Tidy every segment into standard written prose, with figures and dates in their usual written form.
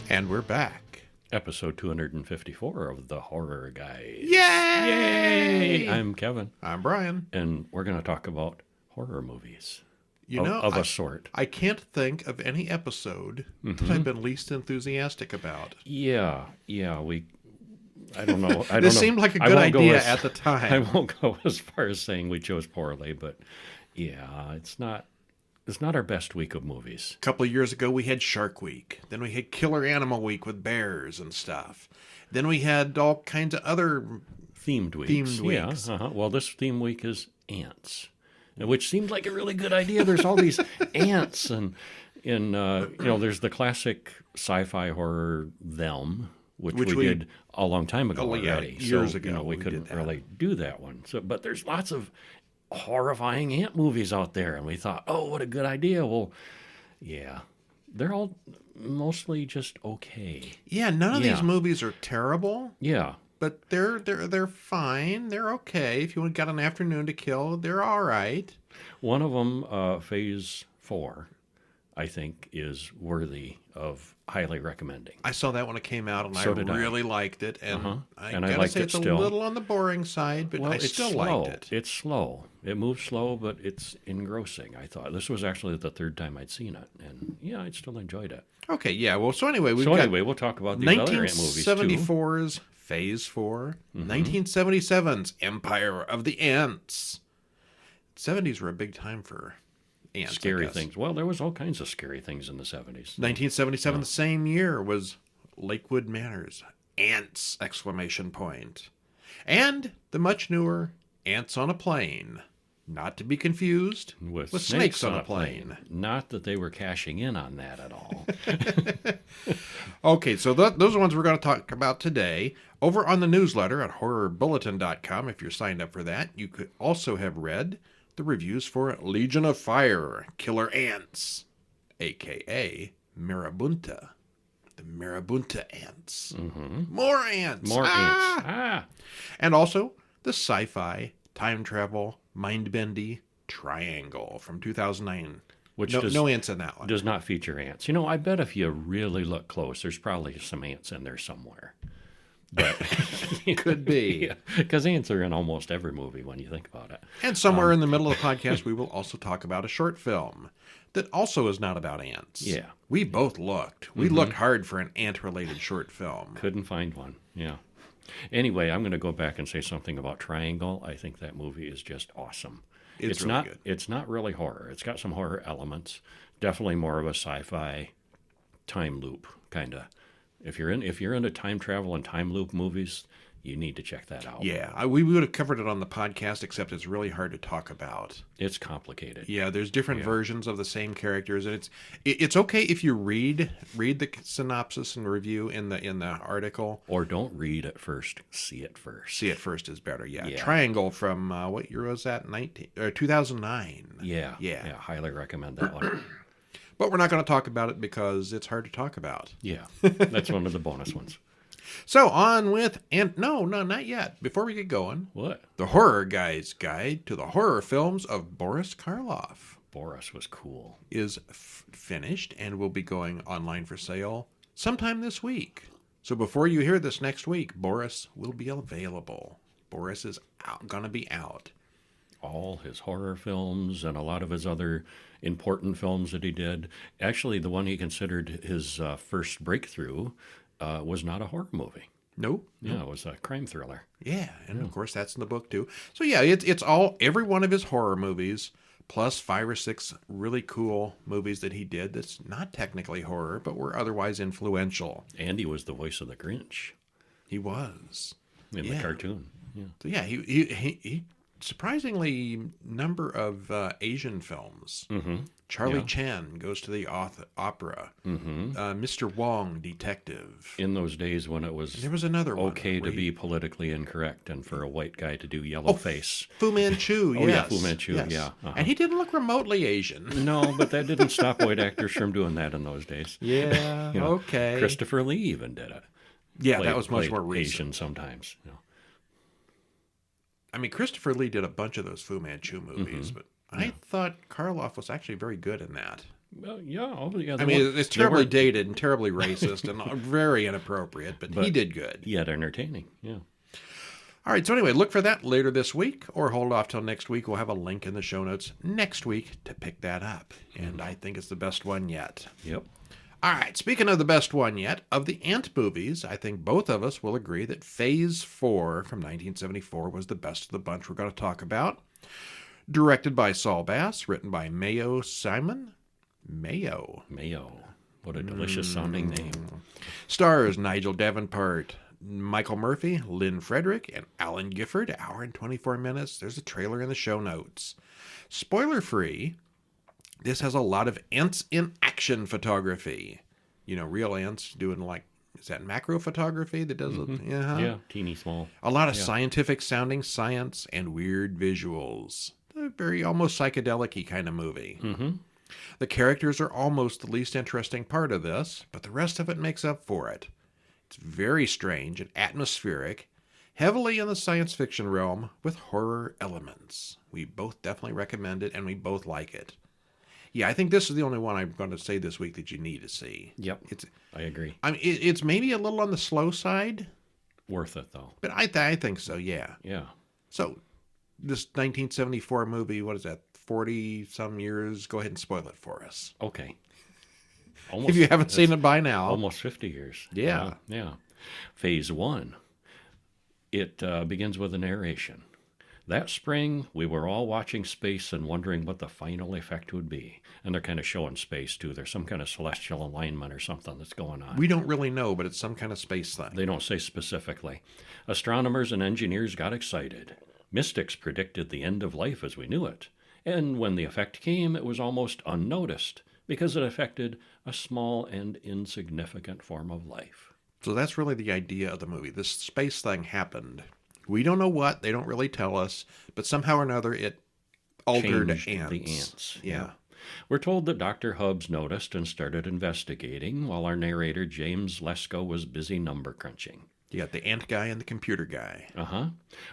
And we're back. Episode 254 of The Horror Guys. Yay! I'm Kevin. I'm Brian. And we're going to talk about horror movies. Of a sort. I can't think of any episode that I've been least enthusiastic about. Yeah. I don't know. This seemed like a good idea at the time. I won't go as far as saying we chose poorly, but yeah, it's not our best week of movies. A couple of years ago, we had Shark Week. Then we had Killer Animal Week with bears and stuff. Then we had all kinds of other themed weeks. Yeah. Well, this theme week is ants, which seemed like a really good idea. There's all these ants, and there's the classic sci-fi horror Them, which we did a long time ago already. Years ago. We couldn't really do that one. So, but there's lots of horrifying ant movies out there, and we thought, oh, what a good idea. Well, yeah, they're all mostly just okay. Yeah, none of these movies are terrible. Yeah. But they're fine. They're okay. If you got an afternoon to kill, they're all right. One of them, Phase 4, I think, is worthy of highly recommending. I saw that when it came out, and I really liked it. And I gotta say it's a still. Little on the boring side, but I still liked it. It's slow. It moves slow, but it's engrossing, I thought. This was actually the third time I'd seen it, and yeah, I still enjoyed it. Okay, yeah. Well, so anyway, we'll talk about these other ant movies too. 1974's Phase 4, 1977's Empire of the Ants. 70s were a big time for ants. Scary things. Well, there was all kinds of scary things in the 70s. 1977, the same year, was Lakewood Manor's Ants! ! And the much newer Ants on a Plane. Not to be confused with Snakes on a Plane. Not that they were cashing in on that at all. Okay, so those are ones we're going to talk about today. Over on the newsletter at horrorbulletin.com, if you're signed up for that, you could also have read the reviews for Legion of Fire, Killer Ants, a.k.a. Marabunta. The Marabunta ants. More ants. And also the sci-fi, time travel, mind-bendy Triangle from 2009. Which no ants in that one. Does not feature ants. I bet if you really look close, there's probably some ants in there somewhere. But could be. Because ants are in almost every movie when you think about it. And somewhere in the middle of the podcast, we will also talk about a short film that also is not about ants. Yeah. We both looked. We looked hard for an ant-related short film. Couldn't find one. Yeah. Anyway, I'm going to go back and say something about Triangle. I think that movie is just awesome. It's really good. It's not really horror. It's got some horror elements. Definitely more of a sci-fi time loop kind of. If you're into time travel and time loop movies, you need to check that out. Yeah, we would have covered it on the podcast, except it's really hard to talk about. It's complicated. Yeah, there's different versions of the same characters, and it's okay if you read the synopsis and review in the article, or don't read it first. See it first. See it first is better. Yeah. Triangle from what year was that? 2009. Yeah. Highly recommend that one. But we're not going to talk about it because it's hard to talk about. Yeah, that's one of the bonus ones. So on with, no, not yet. Before we get going. What? The Horror Guy's Guide to the Horror Films of Boris Karloff. Boris was cool. Is finished and will be going online for sale sometime this week. So before you hear this next week, Boris will be available. Boris is going to be out. All his horror films and a lot of his other important films that he did. Actually, the one he considered his first breakthrough was not a horror movie. Nope. Yeah, it was a crime thriller. Yeah, and of course that's in the book too. So yeah, it's every one of his horror movies, plus 5 or 6 really cool movies that he did that's not technically horror, but were otherwise influential. And he was the voice of the Grinch. He was. In the cartoon. Yeah. So yeah, he surprisingly number of Asian films. Charlie Chan goes to the opera. Mr. Wong, detective. In those days when it was there was another one okay to be politically incorrect and for a white guy to do yellow face. Fu Manchu, yes. Oh yeah, Fu Manchu, yes. yeah. And he didn't look remotely Asian. No, but that didn't stop white actors from doing that in those days. Yeah, okay. Christopher Lee even did it. Yeah, that was much more recent. Asian sometimes. I mean, Christopher Lee did a bunch of those Fu Manchu movies, but I thought Karloff was actually very good in that. Yeah. Oh, yeah. I mean, it's terribly dated and terribly racist and very inappropriate, but he did good. Yet entertaining, yeah. All right, so anyway, look for that later this week, or hold off till next week. We'll have a link in the show notes next week to pick that up, and I think it's the best one yet. Yep. All right, speaking of the best one yet, of the Ant movies, I think both of us will agree that Phase 4 from 1974 was the best of the bunch we're going to talk about. Directed by Saul Bass, written by Mayo Simon. Mayo. What a delicious sounding name. Stars Nigel Davenport, Michael Murphy, Lynn Frederick, and Alan Gifford. Hour and 24 minutes. There's a trailer in the show notes. Spoiler free, this has a lot of ants in action photography. You know, real ants doing is that macro photography that does it? Yeah. Yeah, teeny small. A lot of scientific sounding science and weird visuals. A very almost psychedelic-y kind of movie. Mm-hmm. The characters are almost the least interesting part of this, but the rest of it makes up for it. It's very strange and atmospheric, heavily in the science fiction realm with horror elements. We both definitely recommend it, and we both like it. Yeah, I think this is the only one I'm going to say this week that you need to see. Yep, I agree. I mean, it's maybe a little on the slow side. Worth it, though. But I think so, yeah. Yeah. So, this 1974 movie, what is that, 40-some years? Go ahead and spoil it for us. Okay. If you haven't seen it by now. Almost 50 years. Yeah. Yeah. Phase 1. It begins with a narration. That spring, we were all watching space and wondering what the final effect would be. And they're kind of showing space, too. There's some kind of celestial alignment or something that's going on. We don't really know, but it's some kind of space thing. They don't say specifically. Astronomers and engineers got excited. Mystics predicted the end of life as we knew it. And when the effect came, it was almost unnoticed, because it affected a small and insignificant form of life. So that's really the idea of the movie. This space thing happened. We don't know what. They don't really tell us. But somehow or another, it altered ants. The ants. Yeah. We're told that Dr. Hubbs noticed and started investigating, while our narrator, James Lesko, was busy number crunching. You got the ant guy and the computer guy.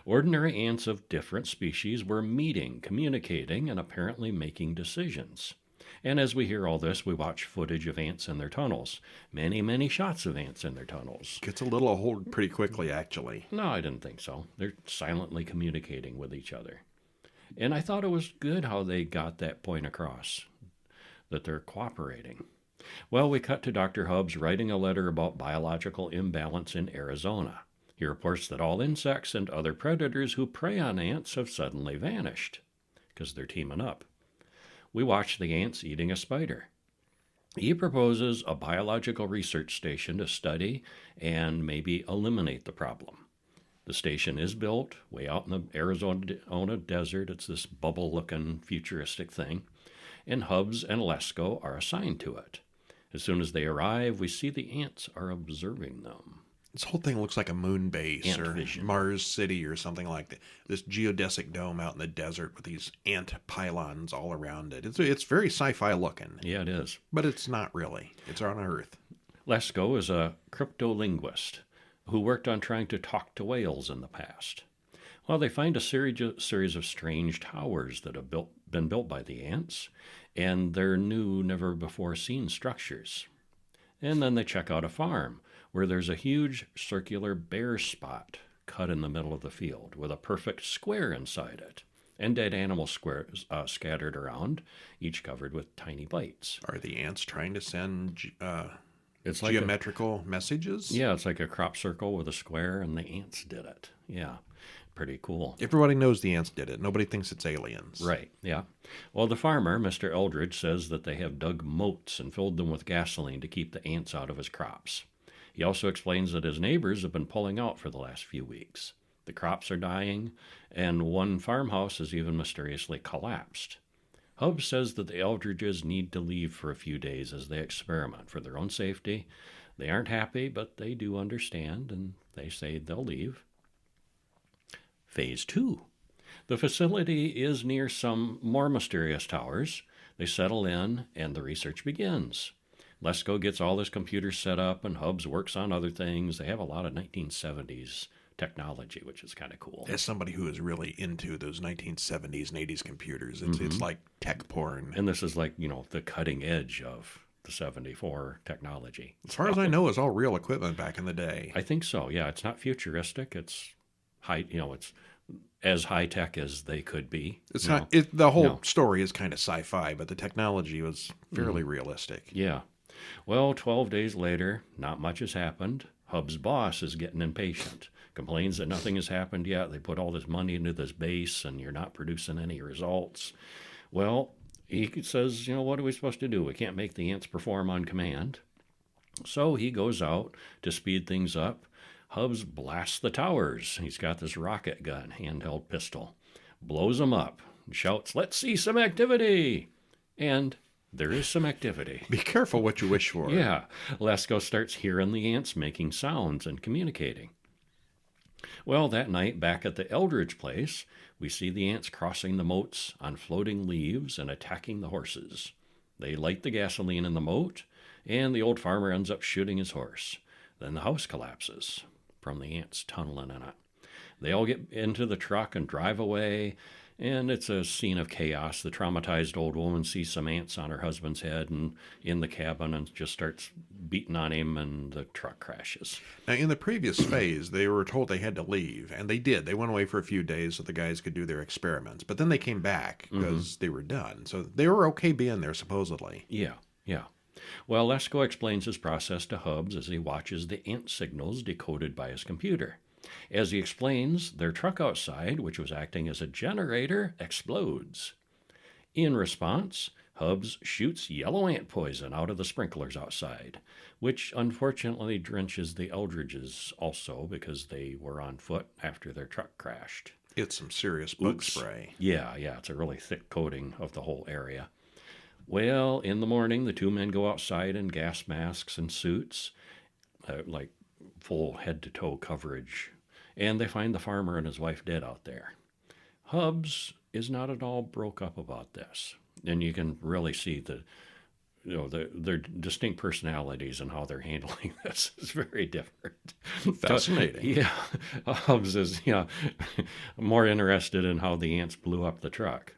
Ordinary ants of different species were meeting, communicating, and apparently making decisions. And as we hear all this, we watch footage of ants in their tunnels. Many, many shots of ants in their tunnels. Gets a little old pretty quickly, actually. No, I didn't think so. They're silently communicating with each other. And I thought it was good how they got that point across, that they're cooperating. Well, we cut to Dr. Hubbs writing a letter about biological imbalance in Arizona. He reports that all insects and other predators who prey on ants have suddenly vanished, because they're teaming up. We watch the ants eating a spider. He proposes a biological research station to study and maybe eliminate the problem. The station is built way out in the Arizona desert. It's this bubble-looking futuristic thing, and Hubbs and Lesko are assigned to it. As soon as they arrive, we see the ants are observing them. This whole thing looks like a moon base Ant or vision. Mars City or something like that. This geodesic dome out in the desert with these ant pylons all around it. It's very sci-fi looking. Yeah, it is. But it's not really. It's on Earth. Lesko is a cryptolinguist who worked on trying to talk to whales in the past. Well, they find a series of strange towers that have been built by the ants, and they're new, never-before-seen structures. And then they check out a farm, where there's a huge circular bare spot cut in the middle of the field, with a perfect square inside it, and dead animal squares scattered around, each covered with tiny bites. Are the ants trying to send It's like geometrical messages? Yeah, it's like a crop circle with a square, and the ants did it. Yeah. Pretty cool. Everybody knows the ants did it. Nobody thinks it's aliens. Right, yeah. Well, the farmer, Mr. Eldridge, says that they have dug moats and filled them with gasoline to keep the ants out of his crops. He also explains that his neighbors have been pulling out for the last few weeks. The crops are dying, and one farmhouse has even mysteriously collapsed. Hubbs says that the Eldridges need to leave for a few days as they experiment for their own safety. They aren't happy, but they do understand, and they say they'll leave. Phase 2. The facility is near some more mysterious towers. They settle in, and the research begins. Lesko gets all his computers set up, and Hubbs works on other things. They have a lot of 1970s technology, which is kind of cool. As somebody who is really into those 1970s and 80s computers, it's like tech porn. And this is like, the cutting edge of the 74 technology. As far as I know, it's all real equipment back in the day. I think so. Yeah, it's not futuristic. It's high. It's as high tech as they could be. It's not. The whole story is kind of sci-fi, but the technology was fairly realistic. Yeah. Well, 12 days later, not much has happened. Hub's boss is getting impatient. Complains that nothing has happened yet. They put all this money into this base, and you're not producing any results. Well, he says, what are we supposed to do? We can't make the ants perform on command. So he goes out to speed things up. Hubs blasts the towers. He's got this rocket gun, handheld pistol. Blows them up. Shouts, "Let's see some activity!" And there is some activity. Be careful what you wish for. Yeah. Lesko starts hearing the ants making sounds and communicating. Well, that night, back at the Eldridge place, we see the ants crossing the moats on floating leaves and attacking the horses. They light the gasoline in the moat, and the old farmer ends up shooting his horse. Then the house collapses from the ants tunneling in it. They all get into the truck and drive away, and it's a scene of chaos. The traumatized old woman sees some ants on her husband's head and in the cabin and just starts beating on him, and the truck crashes. Now, in the previous phase, they were told they had to leave, and they did. They went away for a few days so the guys could do their experiments, but then they came back because they were done. So they were okay being there, supposedly. Yeah. Well, Lesko explains his process to Hubs as he watches the ant signals decoded by his computer. As he explains, their truck outside, which was acting as a generator, explodes. In response, Hubs shoots yellow ant poison out of the sprinklers outside, which unfortunately drenches the Eldridges also because they were on foot after their truck crashed. It's some serious bug spray. Yeah, it's a really thick coating of the whole area. Well, in the morning, the two men go outside in gas masks and suits, like full head-to-toe coverage, and they find the farmer and his wife dead out there. Hubs is not at all broke up about this, and you can really see their distinct personalities and how they're handling this is very different. Fascinating. Yeah, Hubs is more interested in how the ants blew up the truck.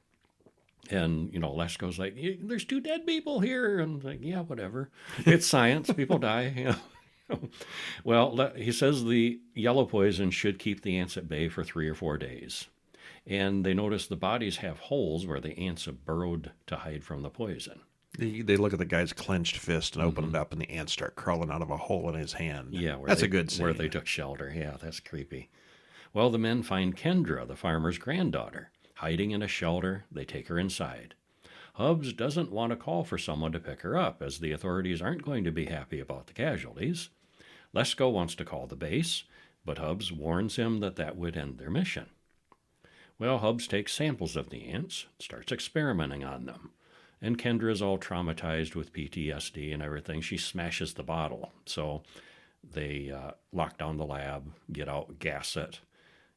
And, Lesko's like, "There's two dead people here." And like, yeah, whatever. It's science. People die. Well, he says the yellow poison should keep the ants at bay for 3 or 4 days. And they notice the bodies have holes where the ants have burrowed to hide from the poison. They look at the guy's clenched fist and open it up, and the ants start crawling out of a hole in his hand. Yeah, that's a good scene. Where they took shelter. Yeah, that's creepy. Well, the men find Kendra, the farmer's granddaughter, hiding in a shelter. They take her inside. Hubs doesn't want to call for someone to pick her up, as the authorities aren't going to be happy about the casualties. Lesko wants to call the base, but Hubs warns him that would end their mission. Well, Hubs takes samples of the ants, starts experimenting on them, and Kendra's all traumatized with PTSD and everything. She smashes the bottle, so they lock down the lab, get out, gas it,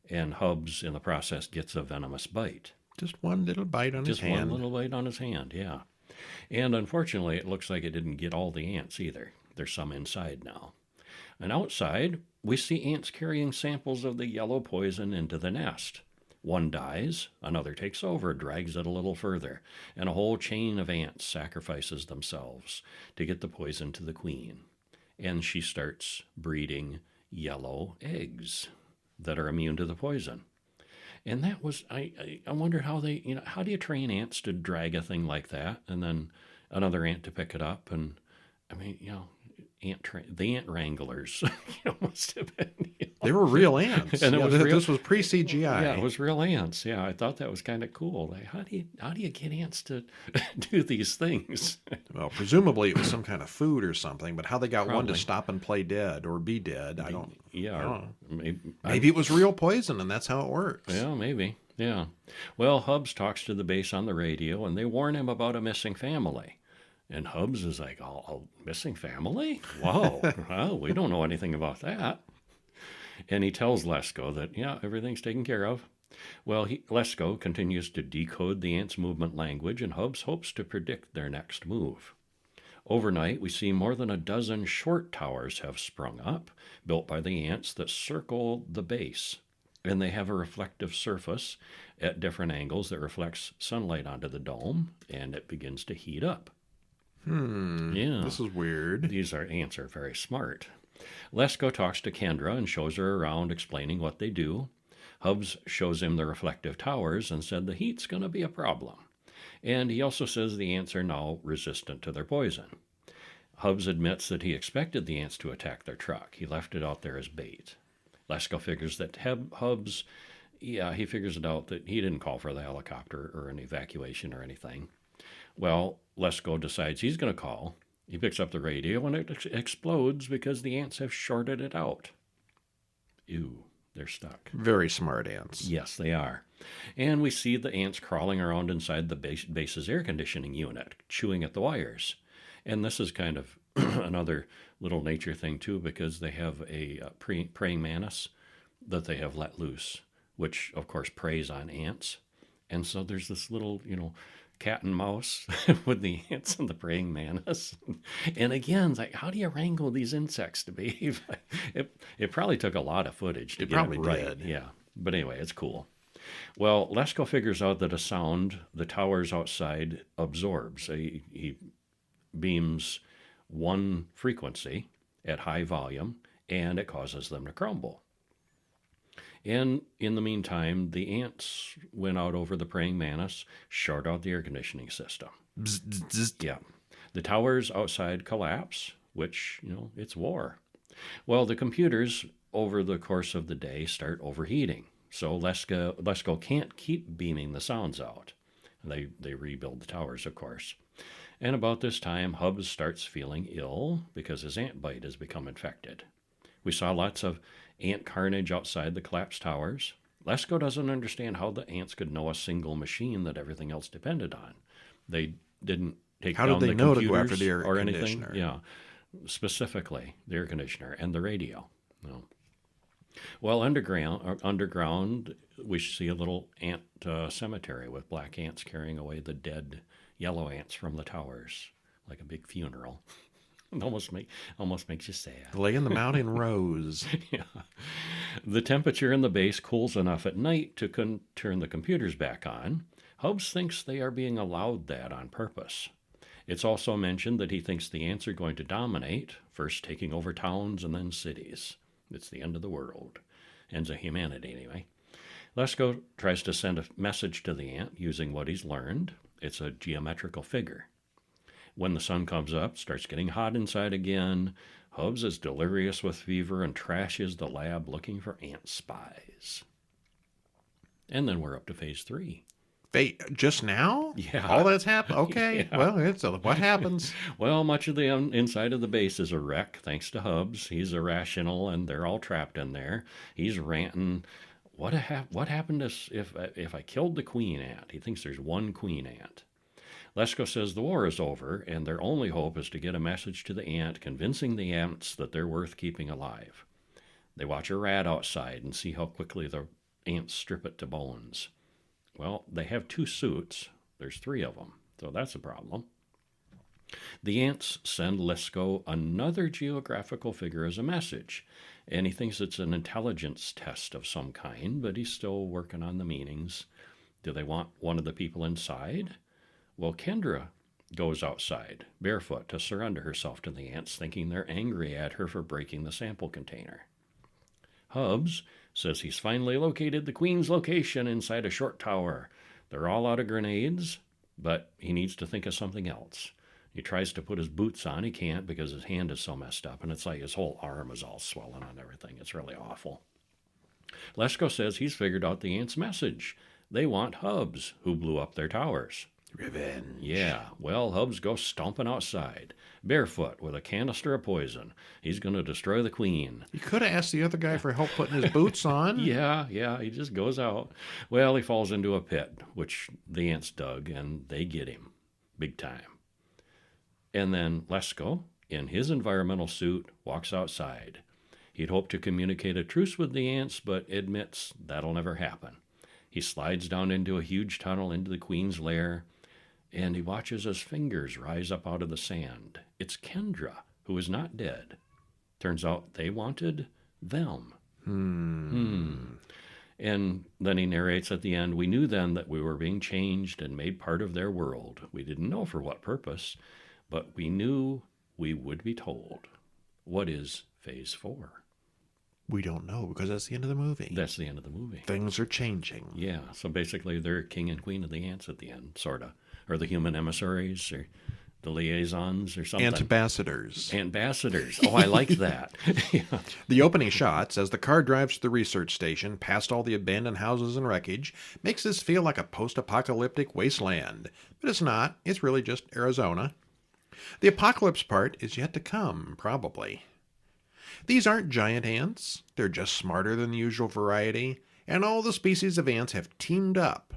and Hubs, in the process, gets a venomous bite. Just one little bite on his hand. Just one little bite on his hand, yeah. And unfortunately, it looks like it didn't get all the ants either. There's some inside now. And outside, we see ants carrying samples of the yellow poison into the nest. One dies, another takes over, drags it a little further, and a whole chain of ants sacrifices themselves to get the poison to the queen. And she starts breeding yellow eggs that are immune to the poison. And that was, I wondered how how do you train ants to drag a thing like that and then another ant to pick it up? And the ant wranglers must have been. They were real ants. And this was pre-CGI. Yeah, it was real ants. Yeah, I thought that was kind of cool. Like, how do you get ants to do these things? Well, presumably it was some kind of food or something, but how they got one to stop and play dead or be dead, I don't know. Maybe it was real poison and that's how it works. Yeah, maybe. Yeah. Well, Hubs talks to the base on the radio, and they warn him about a missing family. And Hubs is like, "Oh, missing family? Wow. Well, we don't know anything about that." And he tells Lesko that, everything's taken care of. Well, Lesko continues to decode the ants' movement language, and Hubs hopes to predict their next move. Overnight, we see more than a dozen short towers have sprung up, built by the ants that circle the base. And they have a reflective surface at different angles that reflects sunlight onto the dome, and it begins to heat up. Yeah. This is weird. These ants are very smart. Lesko talks to Kendra and shows her around explaining what they do. Hubs shows him the reflective towers and said the heat's going to be a problem. And he also says the ants are now resistant to their poison. Hubs admits that he expected the ants to attack their truck. He left it out there as bait. Lesko figures that Hubs, he figures it out that he didn't call for the helicopter or an evacuation or anything. Well, Lesko decides he's going to call. He picks up the radio and it explodes because the ants have shorted it out. Ew, they're stuck. Very smart ants. Yes, they are. And we see the ants crawling around inside the base's air conditioning unit, chewing at the wires. And this is kind of another little nature thing, too, because they have a praying mantis that they have let loose, which, of course, preys on ants. And so there's this little, cat and mouse with the ants and the praying mantis. And again, it's like, how do you wrangle these insects to behave? It probably took a lot of footage to get it right. Did. Yeah. But anyway, it's cool. Well, Lesko figures out that a sound the towers outside absorbs. He beams one frequency at high volume, and it causes them to crumble. And in the meantime, the ants went out over the praying mantis, short out the air conditioning system. Bzz, bzz, bzz. Yeah. The towers outside collapse, which, it's war. Well, the computers over the course of the day start overheating. So Lesko can't keep beaming the sounds out. They rebuild the towers, of course. And about this time, Hubs starts feeling ill because his ant bite has become infected. We saw lots of ant carnage outside the collapsed towers. Lesko doesn't understand how the ants could know a single machine that everything else depended on. They didn't take down the computers know to go after the air or anything. conditioner? Yeah, specifically the air conditioner and the radio. No. Well, underground, we see a little ant cemetery with black ants carrying away the dead yellow ants from the towers, like a big funeral. It almost makes you sad. Laying them out in rows. Yeah. The temperature in the base cools enough at night to turn the computers back on. Hubs thinks they are being allowed that on purpose. It's also mentioned that he thinks the ants are going to dominate, first taking over towns and then cities. It's the end of the world. Ends of humanity, anyway. Lesko tries to send a message to the ant using what he's learned. It's a geometrical figure. When the sun comes up, starts getting hot inside again. Hubs is delirious with fever and trashes the lab looking for ant spies. And then we're up to phase 3. Just now? Yeah. All that's happened? Okay. Yeah. Well, what happens? Well, much of the inside of the base is a wreck, thanks to Hubs. He's irrational, and they're all trapped in there. He's ranting. What happened if I killed the queen ant? He thinks there's one queen ant. Lesko says the war is over, and their only hope is to get a message to the ant, convincing the ants that they're worth keeping alive. They watch a rat outside and see how quickly the ants strip it to bones. Well, they have 2 suits. There's 3 of them, so that's a problem. The ants send Lesko another geographical figure as a message, and he thinks it's an intelligence test of some kind, but he's still working on the meanings. Do they want one of the people inside? Well, Kendra goes outside, barefoot, to surrender herself to the ants, thinking they're angry at her for breaking the sample container. Hubs says he's finally located the queen's location inside a short tower. They're all out of grenades, but he needs to think of something else. He tries to put his boots on. He can't because his hand is so messed up, and it's like his whole arm is all swollen on everything. It's really awful. Lesko says he's figured out the ants' message. They want Hubs, who blew up their towers. Revenge. Yeah, well, Hubs goes stomping outside, barefoot with a canister of poison. He's going to destroy the queen. You could have asked the other guy for help putting his boots on. Yeah, he just goes out. Well, he falls into a pit, which the ants dug, and they get him. Big time. And then Lesko, in his environmental suit, walks outside. He'd hoped to communicate a truce with the ants, but admits that'll never happen. He slides down into a huge tunnel into the queen's lair, and he watches his fingers rise up out of the sand, it's Kendra, who is not dead. Turns out they wanted them. And then he narrates at the end, we knew then that we were being changed and made part of their world. We didn't know for what purpose, but we knew we would be told. What is Phase 4? We don't know because that's the end of the movie. That's the end of the movie. Things are changing. Yeah, so basically they're king and queen of the ants at the end, sort of. Or the human emissaries, or the liaisons, or something. Antambassadors. Ambassadors. Oh, I like that. Yeah. The opening shots, as the car drives to the research station, past all the abandoned houses and wreckage, makes this feel like a post-apocalyptic wasteland. But it's not. It's really just Arizona. The apocalypse part is yet to come, probably. These aren't giant ants. They're just smarter than the usual variety, and all the species of ants have teamed up.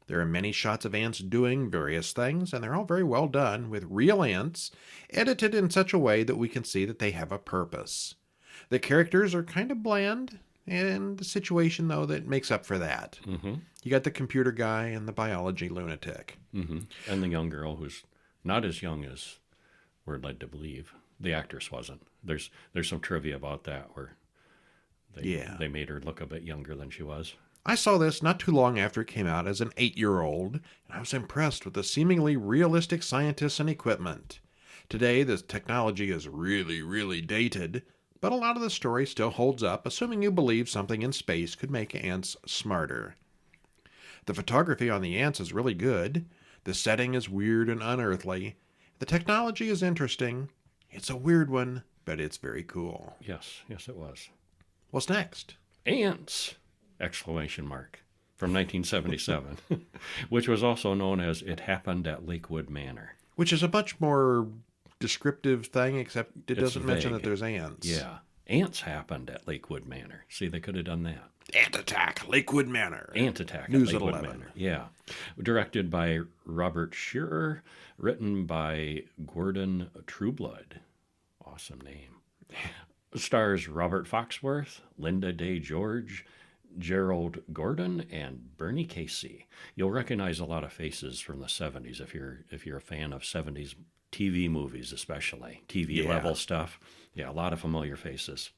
There are many shots of ants doing various things, and they're all very well done, with real ants, edited in such a way that we can see that they have a purpose. The characters are kind of bland, and the situation, though, that makes up for that. You got the computer guy and the biology lunatic. And the young girl who's not as young as we're led to believe. The actress wasn't. There's some trivia about that where they made her look a bit younger than she was. I saw this not too long after it came out as an 8-year-old, and I was impressed with the seemingly realistic scientists and equipment. Today, the technology is really, really dated, but a lot of the story still holds up, assuming you believe something in space could make ants smarter. The photography on the ants is really good. The setting is weird and unearthly. The technology is interesting. It's a weird one, but it's very cool. Yes, it was. What's next? Ants! Exclamation mark. From 1977, which was also known as It Happened at Lakewood Manor. Which is a much more descriptive thing, except it doesn't mention that there's ants. Yeah. Ants happened at Lakewood Manor. See, they could have done that. Ant Attack, Lakewood Manor. Ant Attack News at Lakewood at 11. Manor. Yeah. Directed by Robert Shearer, written by Gordon Trueblood. Awesome name. Stars Robert Foxworth, Linda Day George, Gerald Gordon, and Bernie Casey. You'll recognize a lot of faces from the 70s if you're a fan of 70s TV movies, especially TV level stuff. Yeah, a lot of familiar faces.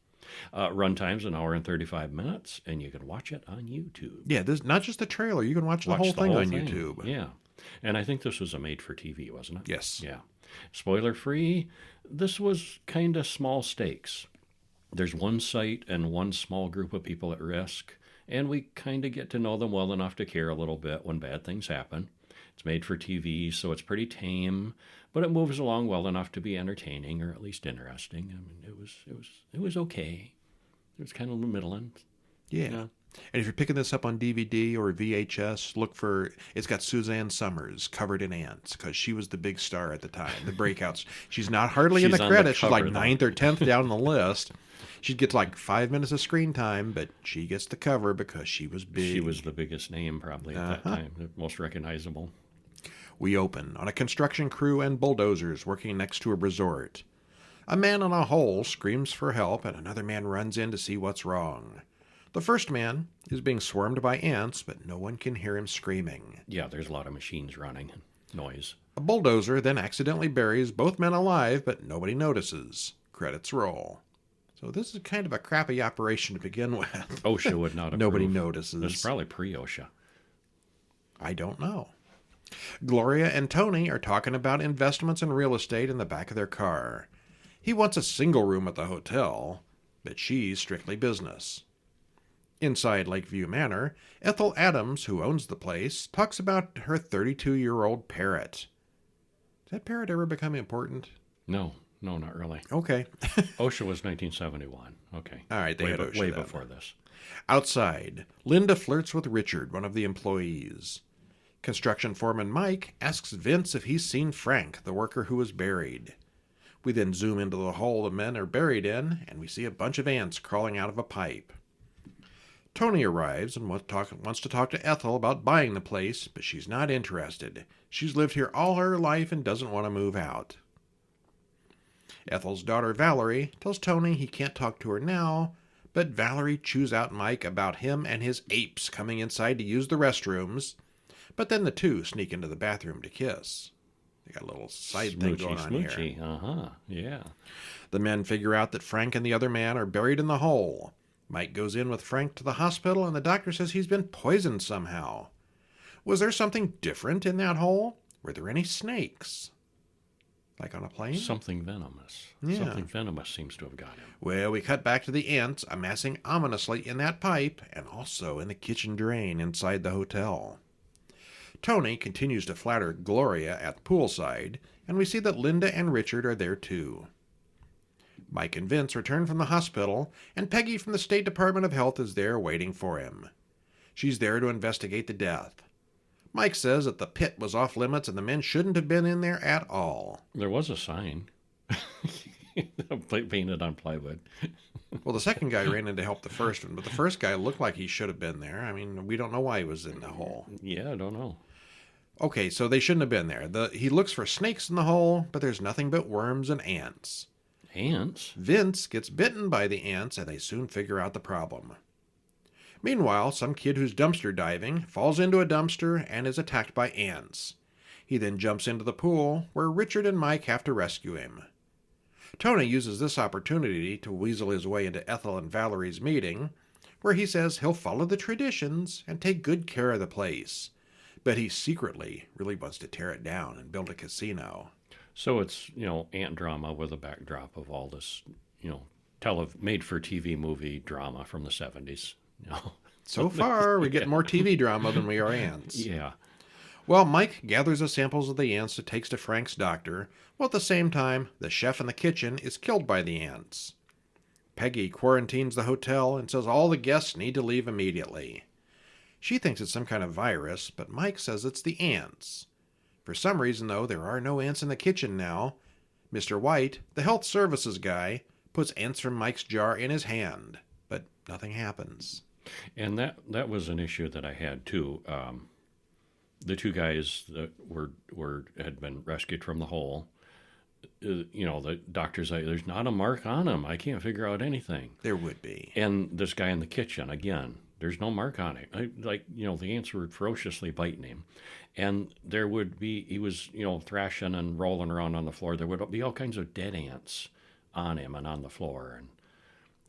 Runtime's an hour and 35 minutes, and you can watch it on YouTube. Yeah, this not just the trailer. You can watch the whole thing on YouTube. Yeah, and I think this was a made-for-TV, wasn't it? Yes. Yeah. Spoiler-free, this was kind of small stakes. There's one site and one small group of people at risk, and we kind of get to know them well enough to care a little bit when bad things happen. It's made for TV, so it's pretty tame, but it moves along well enough to be entertaining, or at least interesting. I mean, it was okay. It was kind of middling. Yeah. And if you're picking this up on DVD or VHS, look for, it's got Suzanne Summers covered in ants, because she was the big star at the time, the breakouts. She's not hardly in the credits. She's like 9th or 10th down the list. She gets like 5 minutes of screen time, but she gets the cover because she was big. She was the biggest name probably at that time, the most recognizable. We open on a construction crew and bulldozers working next to a resort. A man in a hole screams for help, and another man runs in to see what's wrong. The first man is being swarmed by ants, but no one can hear him screaming. Yeah, there's a lot of machines running and noise. A bulldozer then accidentally buries both men alive, but nobody notices. Credits roll. So this is kind of a crappy operation to begin with. OSHA would not approve. Nobody notices. It's probably pre-OSHA. I don't know. Gloria and Tony are talking about investments in real estate in the back of their car. He wants a single room at the hotel, but she's strictly business. Inside Lakeview Manor, Ethel Adams, who owns the place, talks about her 32-year-old parrot. Does that parrot ever become important? No, not really. Okay. OSHA was 1971. Okay. All right, they had OSHA way then. before this. Outside, Linda flirts with Richard, one of the employees. Construction foreman Mike asks Vince if he's seen Frank, the worker who was buried. We then zoom into the hole the men are buried in, and we see a bunch of ants crawling out of a pipe. Tony arrives and wants to talk to Ethel about buying the place, but she's not interested. She's lived here all her life and doesn't want to move out. Ethel's daughter Valerie tells Tony he can't talk to her now, but Valerie chews out Mike about him and his apes coming inside to use the restrooms, but then the two sneak into the bathroom to kiss. They got a little side thing going on here. Smoochy, yeah. The men figure out that Frank and the other man are buried in the hole. Mike goes in with Frank to the hospital, and the doctor says he's been poisoned somehow. Was there something different in that hole? Were there any snakes? Like on a plane? Something venomous. Yeah. Something venomous seems to have got him. Well, we cut back to the ants amassing ominously in that pipe and also in the kitchen drain inside the hotel. Tony continues to flatter Gloria at the poolside, and we see that Linda and Richard are there too. Mike and Vince return from the hospital, and Peggy from the State Department of Health is there waiting for him. She's there to investigate the death. Mike says that the pit was off limits and the men shouldn't have been in there at all. There was a sign painted on plywood. Well, the second guy ran in to help the first one, but the first guy looked like he should have been there. I mean, we don't know why he was in the hole. Yeah, I don't know. Okay, so they shouldn't have been there. He looks for snakes in the hole, but there's nothing but worms and ants. Ants? Vince gets bitten by the ants, and they soon figure out the problem. Meanwhile, some kid who's dumpster diving falls into a dumpster and is attacked by ants. He then jumps into the pool, where Richard and Mike have to rescue him. Tony uses this opportunity to weasel his way into Ethel and Valerie's meeting, where he says he'll follow the traditions and take good care of the place. But he secretly really wants to tear it down and build a casino. So it's, ant drama with a backdrop of all this, made-for-TV movie drama from the 70s. So far, we get more TV drama than we are ants. Yeah. Well, Mike gathers the samples of the ants and takes to Frank's doctor, while at the same time, the chef in the kitchen is killed by the ants. Peggy quarantines the hotel and says all the guests need to leave immediately. She thinks it's some kind of virus, but Mike says it's the ants. For some reason, though, there are no ants in the kitchen now. Mr. White, the health services guy, puts ants from Mike's jar in his hand, but nothing happens. And that was an issue that I had too. The two guys that had been rescued from the hole. The doctor's like, there's not a mark on him. I can't figure out anything. There would be. And this guy in the kitchen again. There's no mark on it. The ants were ferociously biting him. And he was, thrashing and rolling around on the floor. There would be all kinds of dead ants on him and on the floor. And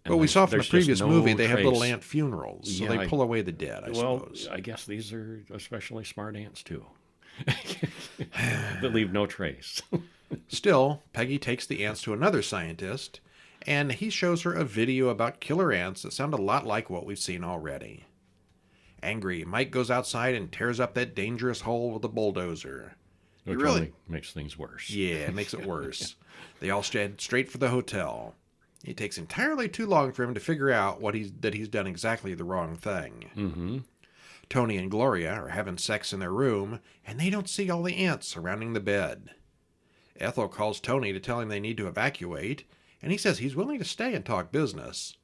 but we saw from the previous movie, they have little trace. ant funerals. So they pull away the dead, I suppose. Well, I guess these are especially smart ants, too. That leave no trace. Still, Peggy takes the ants to another scientist, and he shows her a video about killer ants that sound a lot like what we've seen already. Angry, Mike goes outside and tears up that dangerous hole with a bulldozer. Which really makes things worse. Yeah, it makes it worse. They all head straight for the hotel. It takes entirely too long for him to figure out that he's done exactly the wrong thing. Mm-hmm. Tony and Gloria are having sex in their room, and they don't see all the ants surrounding the bed. Ethel calls Tony to tell him they need to evacuate, and he says he's willing to stay and talk business.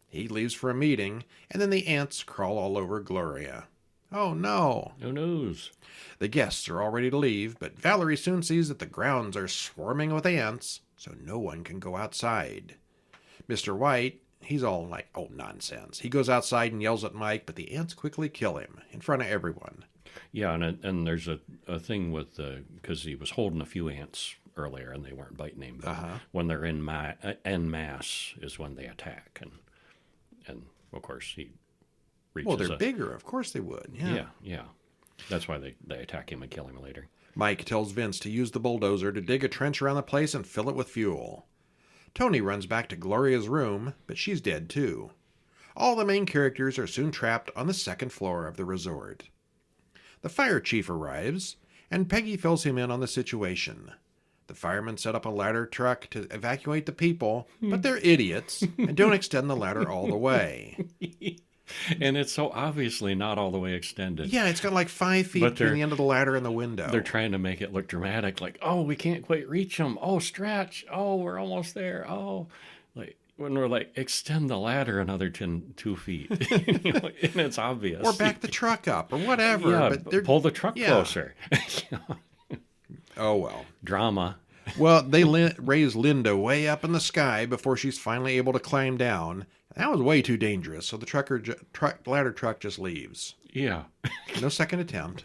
He leaves for a meeting, and then the ants crawl all over Gloria. Oh no! No news. The guests are all ready to leave, but Valerie soon sees that the grounds are swarming with ants, so no one can go outside. Mr. White, he's all like, oh, nonsense. He goes outside and yells at Mike, but the ants quickly kill him in front of everyone. Yeah, and there's a thing with because he was holding a few ants earlier and they weren't biting him. But when they're en masse is when they attack, and of course he reaches. Well, they're bigger. Of course they would. Yeah. That's why they attack him and kill him later. Mike tells Vince to use the bulldozer to dig a trench around the place and fill it with fuel. Tony runs back to Gloria's room, but she's dead too. All the main characters are soon trapped on the second floor of the resort. The fire chief arrives, and Peggy fills him in on the situation. The firemen set up a ladder truck to evacuate the people, but they're idiots and don't extend the ladder all the way. And it's so obviously not all the way extended. Yeah, it's got like 5 feet between the end of the ladder and the window. They're trying to make it look dramatic, like, oh, we can't quite reach them. Oh, stretch. Oh, we're almost there. Oh, like when we're like, extend the ladder another 2 feet. And it's obvious. Or back the truck up or whatever. Yeah, but pull the truck closer. Oh, well. Drama. Well, they raise Linda way up in the sky before she's finally able to climb down. That was way too dangerous, so the ladder truck just leaves. Yeah. No second attempt.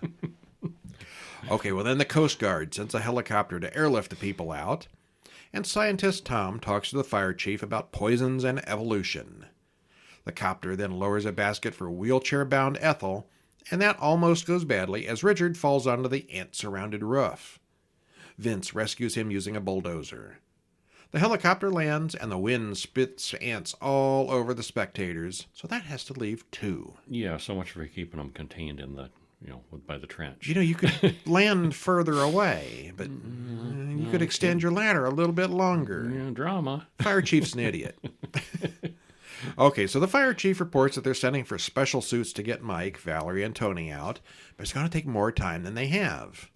Okay, well then the Coast Guard sends a helicopter to airlift the people out, and scientist Tom talks to the fire chief about poisons and evolution. The copter then lowers a basket for wheelchair-bound Ethel, and that almost goes badly as Richard falls onto the ant-surrounded roof. Vince rescues him using a bulldozer. The helicopter lands, and the wind spits ants all over the spectators, so that has to leave 2. Yeah, so much for keeping them contained in the, by the trench. You could land further away, but you could extend your ladder a little bit longer. Yeah, drama. Fire chief's an idiot. Okay, so the fire chief reports that they're sending for special suits to get Mike, Valerie, and Tony out, but it's going to take more time than they have.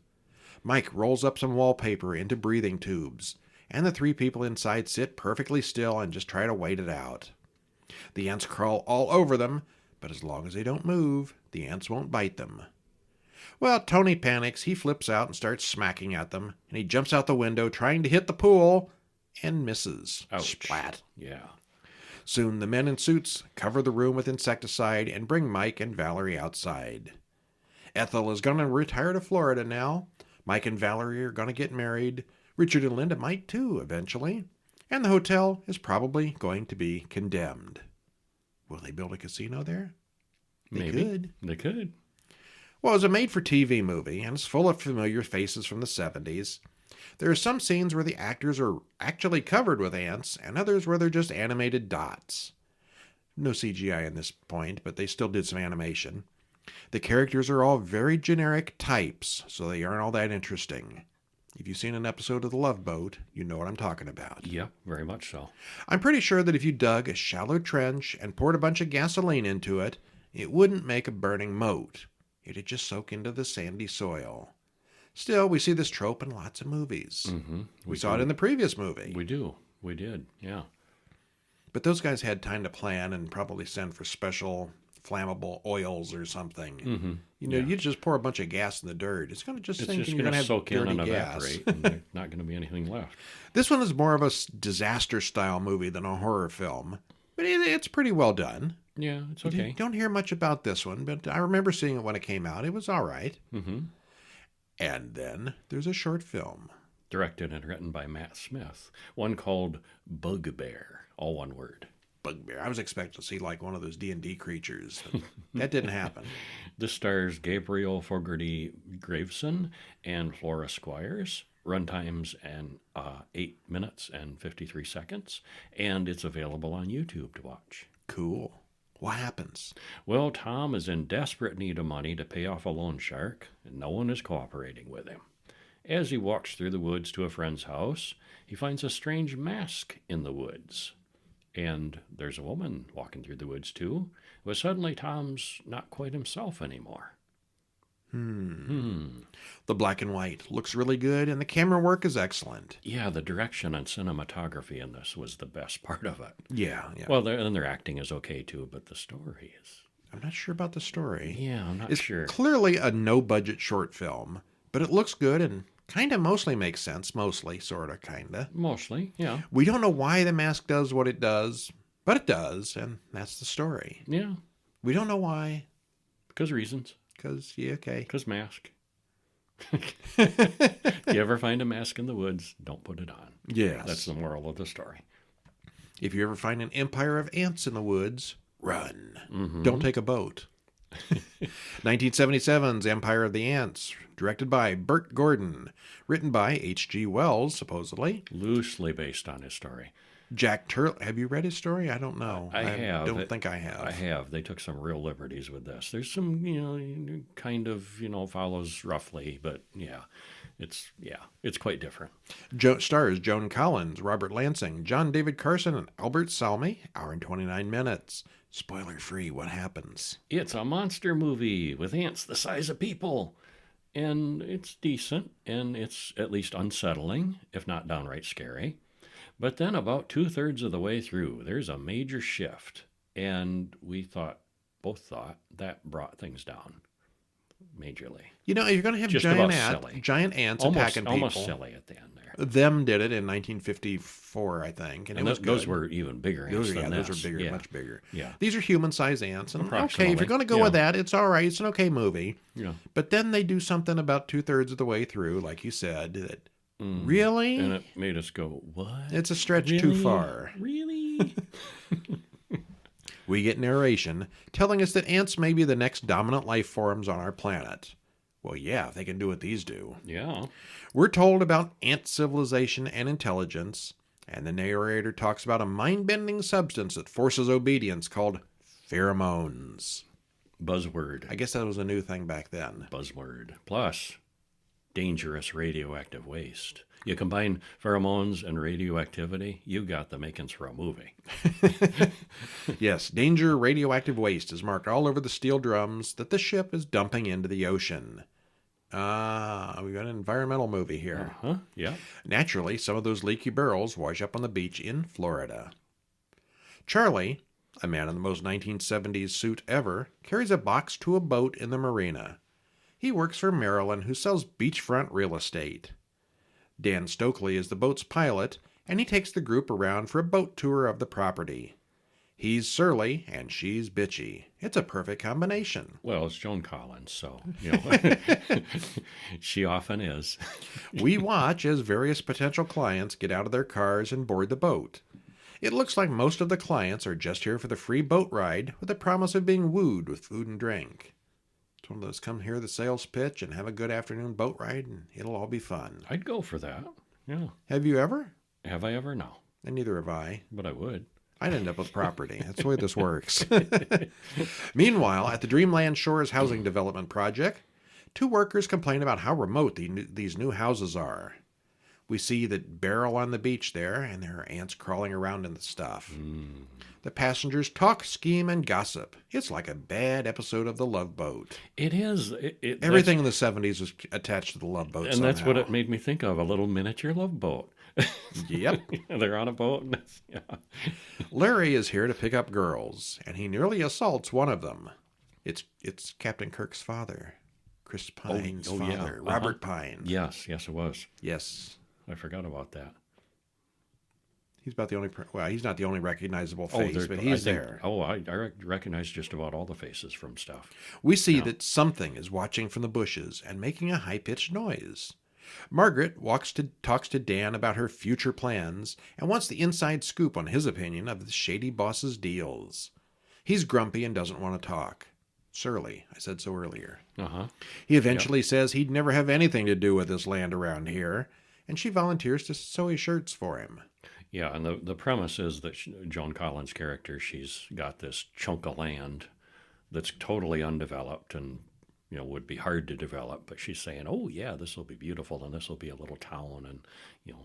Mike rolls up some wallpaper into breathing tubes, and the 3 people inside sit perfectly still and just try to wait it out. The ants crawl all over them, but as long as they don't move, the ants won't bite them. Well, Tony panics, he flips out and starts smacking at them, and he jumps out the window trying to hit the pool, and misses. Ouch. Splat. Yeah. Soon the men in suits cover the room with insecticide and bring Mike and Valerie outside. Ethel is going to retire to Florida now. Mike and Valerie are going to get married. Richard and Linda might too, eventually. And the hotel is probably going to be condemned. Will they build a casino there? Maybe. They could. Well, it's a made-for-TV movie, and it's full of familiar faces from the 70s. There are some scenes where the actors are actually covered with ants, and others where they're just animated dots. No CGI in this point, but they still did some animation. The characters are all very generic types, so they aren't all that interesting. If you've seen an episode of The Love Boat, you know what I'm talking about. Yeah, very much so. I'm pretty sure that if you dug a shallow trench and poured a bunch of gasoline into it, it wouldn't make a burning moat. It'd just soak into the sandy soil. Still, we see this trope in lots of movies. Mm-hmm. We saw it in the previous movie. We do. We did, yeah. But those guys had time to plan and probably send for special flammable oils or something. Mm-hmm. You just pour a bunch of gas in the dirt. It's going to just sink, and you're going going to have soak in and gas. evaporate, and there's not going to be anything left. This one is more of a disaster-style movie than a horror film, but it's pretty well done. Yeah, it's okay. You don't hear much about this one, but I remember seeing it when it came out. It was all right. Mm-hmm. And then there's a short film. Directed and written by Matt Smith. One called Bugbear, all one word. Bugbear. I was expecting to see like one of those D&D creatures. That didn't happen. This stars Gabriel Fogarty Graveson and Flora Squires. Runtimes and 8 minutes and 53 seconds. And it's available on YouTube to watch. Cool. What happens? Well, Tom is in desperate need of money to pay off a loan shark, and no one is cooperating with him. As he walks through the woods to a friend's house, he finds a strange mask in the woods. And there's a woman walking through the woods, too, but suddenly Tom's not quite himself anymore. The black and white looks really good, and the camera work is excellent. Yeah, the direction and cinematography in this was the best part of it. Yeah. Well, their acting is okay, too, but the story is... I'm not sure about the story. Yeah, I'm not sure. It's clearly a no-budget short film, but it looks good and kind of mostly makes sense. Mostly, sort of, kind of. Mostly, yeah. We don't know why the mask does what it does, but it does, and that's the story. Yeah. We don't know why. Because reasons. Because, yeah, okay. Because mask. If you ever find a mask in the woods, don't put it on. Yes. That's the moral of the story. If you ever find an empire of ants in the woods, run. Mm-hmm. Don't take a boat. 1977's Empire of the Ants, directed by Burt Gordon, written by H.G. Wells, supposedly. Loosely based on his story. Jack Turley. Have you read his story? I don't know. I have. Don't think I have. I have. They took some real liberties with this. There's some, kind of, follows roughly, but it's quite different. Stars Joan Collins, Robert Lansing, John David Carson, and Albert Salmi. Hour and 29 minutes. Spoiler free. What happens? It's a monster movie with ants the size of people. And it's decent, and it's at least unsettling, if not downright scary. But then about 2/3 of the way through, there's a major shift. And we both thought, that brought things down. majorly. You know, if you're going to have Just giant about silly. giant ants attacking people. Almost silly at the end there. Them did it in 1954, I think, and it was those good. were even bigger ants than those this. were bigger, Yeah. much bigger. Yeah. These are human-sized ants, and okay, Approximately. if you're going to go with that, it's all right. It's an okay movie. Yeah. But then they do something about 2/3 of the way through, like you said, that really, And it made us go, what? it's a stretch too far. Really? We get narration telling us that ants may be the next dominant life forms on our planet. Well, yeah, if they can do what these do. Yeah. We're told about ant civilization and intelligence, and the narrator talks about a mind-bending substance that forces obedience called pheromones. Buzzword. I guess that was a new thing back then. Buzzword. Plus, dangerous radioactive waste. You combine pheromones and radioactivity, you got the makings for a movie. Yes, danger radioactive waste is marked all over the steel drums that the ship is dumping into the ocean. We got an environmental movie here. Yeah. Naturally, some of those leaky barrels wash up on the beach in Florida. Charlie, a man in the most 1970s suit ever, carries a box to a boat in the marina. He works for Marilyn, who sells beachfront real estate. Dan Stokely is the boat's pilot, and he takes the group around for a boat tour of the property. He's surly, and she's bitchy. It's a perfect combination. Well, it's Joan Collins, so, she often is. We watch as various potential clients get out of their cars and board the boat. It looks like most of the clients are just here for the free boat ride with the promise of being wooed with food and drink. It's one of those come hear the sales pitch and have a good afternoon boat ride, and it'll all be fun. I'd go for that. Yeah. Have you ever? Have I ever? No. And neither have I. But I would. I'd end up with property. That's the way this works. Meanwhile, at the Dreamland Shores housing development project, two workers complain about how remote these new houses are. We see that barrel on the beach there, and there are ants crawling around in the stuff. The passengers talk, scheme, and gossip. It's like a bad episode of The Love Boat. It is. Everything in the 70s was attached to The Love Boat and somehow. that's what it made me think of, a little miniature love boat. Yep. They're on a boat. Yeah. Larry is here to pick up girls, and he nearly assaults one of them. It's Captain Kirk's father, Chris Pine's father, yeah. Robert Pine. Yes, it was. Yes. I forgot about that. He's about the only, he's not the only recognizable face, but he's there. I recognize just about all the faces from stuff. We see that something is watching from the bushes and making a high-pitched noise. Margaret talks to Dan about her future plans and wants the inside scoop on his opinion of the shady boss's deals. He's grumpy and doesn't want to talk. Surly, I said so earlier. He eventually says he'd never have anything to do with this land around here, and she volunteers to sew his shirts for him. Yeah, and the premise is that Joan Collins' character, she's got this chunk of land that's totally undeveloped and would be hard to develop, but she's saying, oh yeah, this will be beautiful, and this will be a little town, and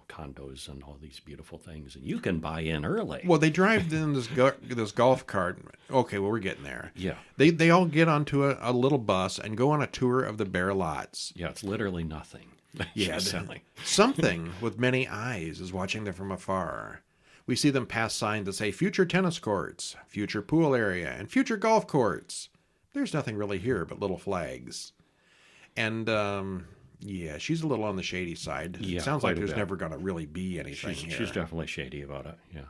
condos and all these beautiful things, and you can buy in early. Well, they drive in this golf cart. Okay, well, we're getting there. Yeah. They all get onto a little bus and go on a tour of the bare lots. Yeah, it's literally nothing. Yeah, something with many eyes is watching them from afar. We see them pass signs that say future tennis courts, future pool area, and future golf courts. There's nothing really here but little flags. And, yeah, she's a little on the shady side. Yeah, it sounds like there's bit. never going to really be anything here. She's definitely shady about it, yeah.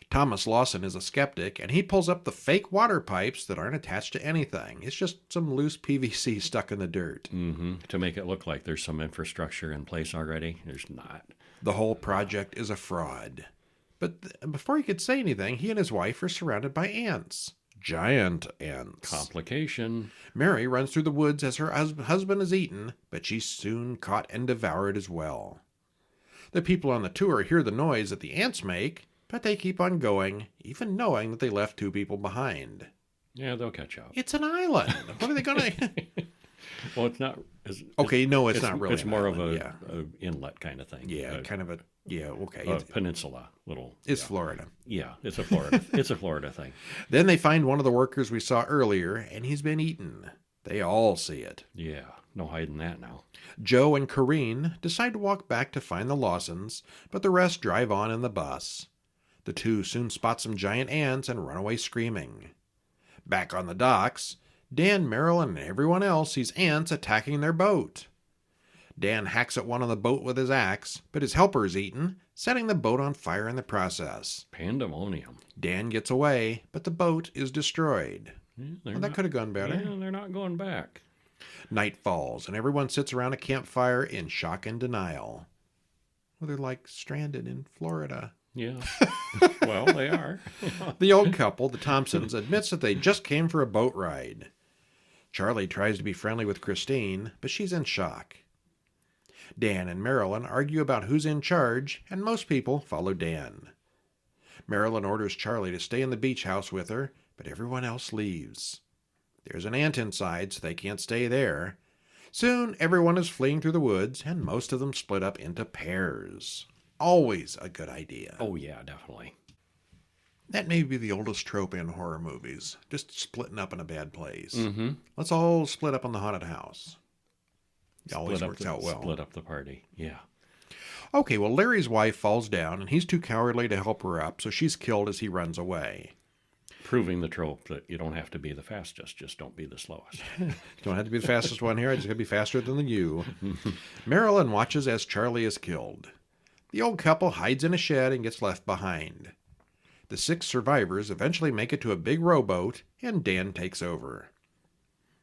Thomas Lawson is a skeptic, and he pulls up the fake water pipes that aren't attached to anything. It's just some loose PVC stuck in the dirt. To make it look like there's some infrastructure in place already. There's not. The whole project is a fraud. But before he could say anything, he and his wife are surrounded by ants. Giant ants. Complication. Mary runs through the woods as her husband is eaten, but she's soon caught and devoured as well. The people on the tour hear the noise that the ants make, but they keep on going, even knowing that they left two people behind. Yeah, they'll catch up. It's an island. What are they going to... Well, it's not... It's not really It's more island, of a inlet kind of thing. Yeah, kind of a... Yeah, okay. A peninsula, little... It's Florida. Yeah, it's a Florida. It's a Florida thing. Then they find one of the workers we saw earlier, and he's been eaten. They all see it. Yeah, no hiding that now. Joe and Corrine decide to walk back to find the Lawsons, but the rest drive on in the bus. The two soon spot some giant ants and run away screaming. Back on the docks, Dan, Marilyn, and everyone else sees ants attacking their boat. Dan hacks at one on the boat with his axe, but his helper is eaten, setting the boat on fire in the process. Pandemonium. Dan gets away, but the boat is destroyed. Yeah, That could have gone better. Yeah, they're not going back. Night falls, and everyone sits around a campfire in shock and denial. Well, they're like stranded in Florida. Yeah. Well, they are. The old couple, the Thompsons, admits that they just came for a boat ride. Charlie tries to be friendly with Christine, but she's in shock. Dan and Marilyn argue about who's in charge, and most people follow Dan. Marilyn orders Charlie to stay in the beach house with her, but everyone else leaves. There's an ant inside, so they can't stay there. Soon, everyone is fleeing through the woods, and most of them split up into pairs. Always a good idea. Oh, yeah, definitely. That may be the oldest trope in horror movies, just splitting up in a bad place. Mm-hmm. Let's all split up in the haunted house. It always works out well. Split up the party, yeah. Okay, well, Larry's wife falls down, and he's too cowardly to help her up, so she's killed as he runs away. Proving the trope that you don't have to be the fastest, just don't be the slowest. Don't have to be the fastest one here, I just got to be faster than you. Marilyn watches as Charlie is killed. The old couple hides in a shed and gets left behind. The 6 survivors eventually make it to a big rowboat, and Dan takes over.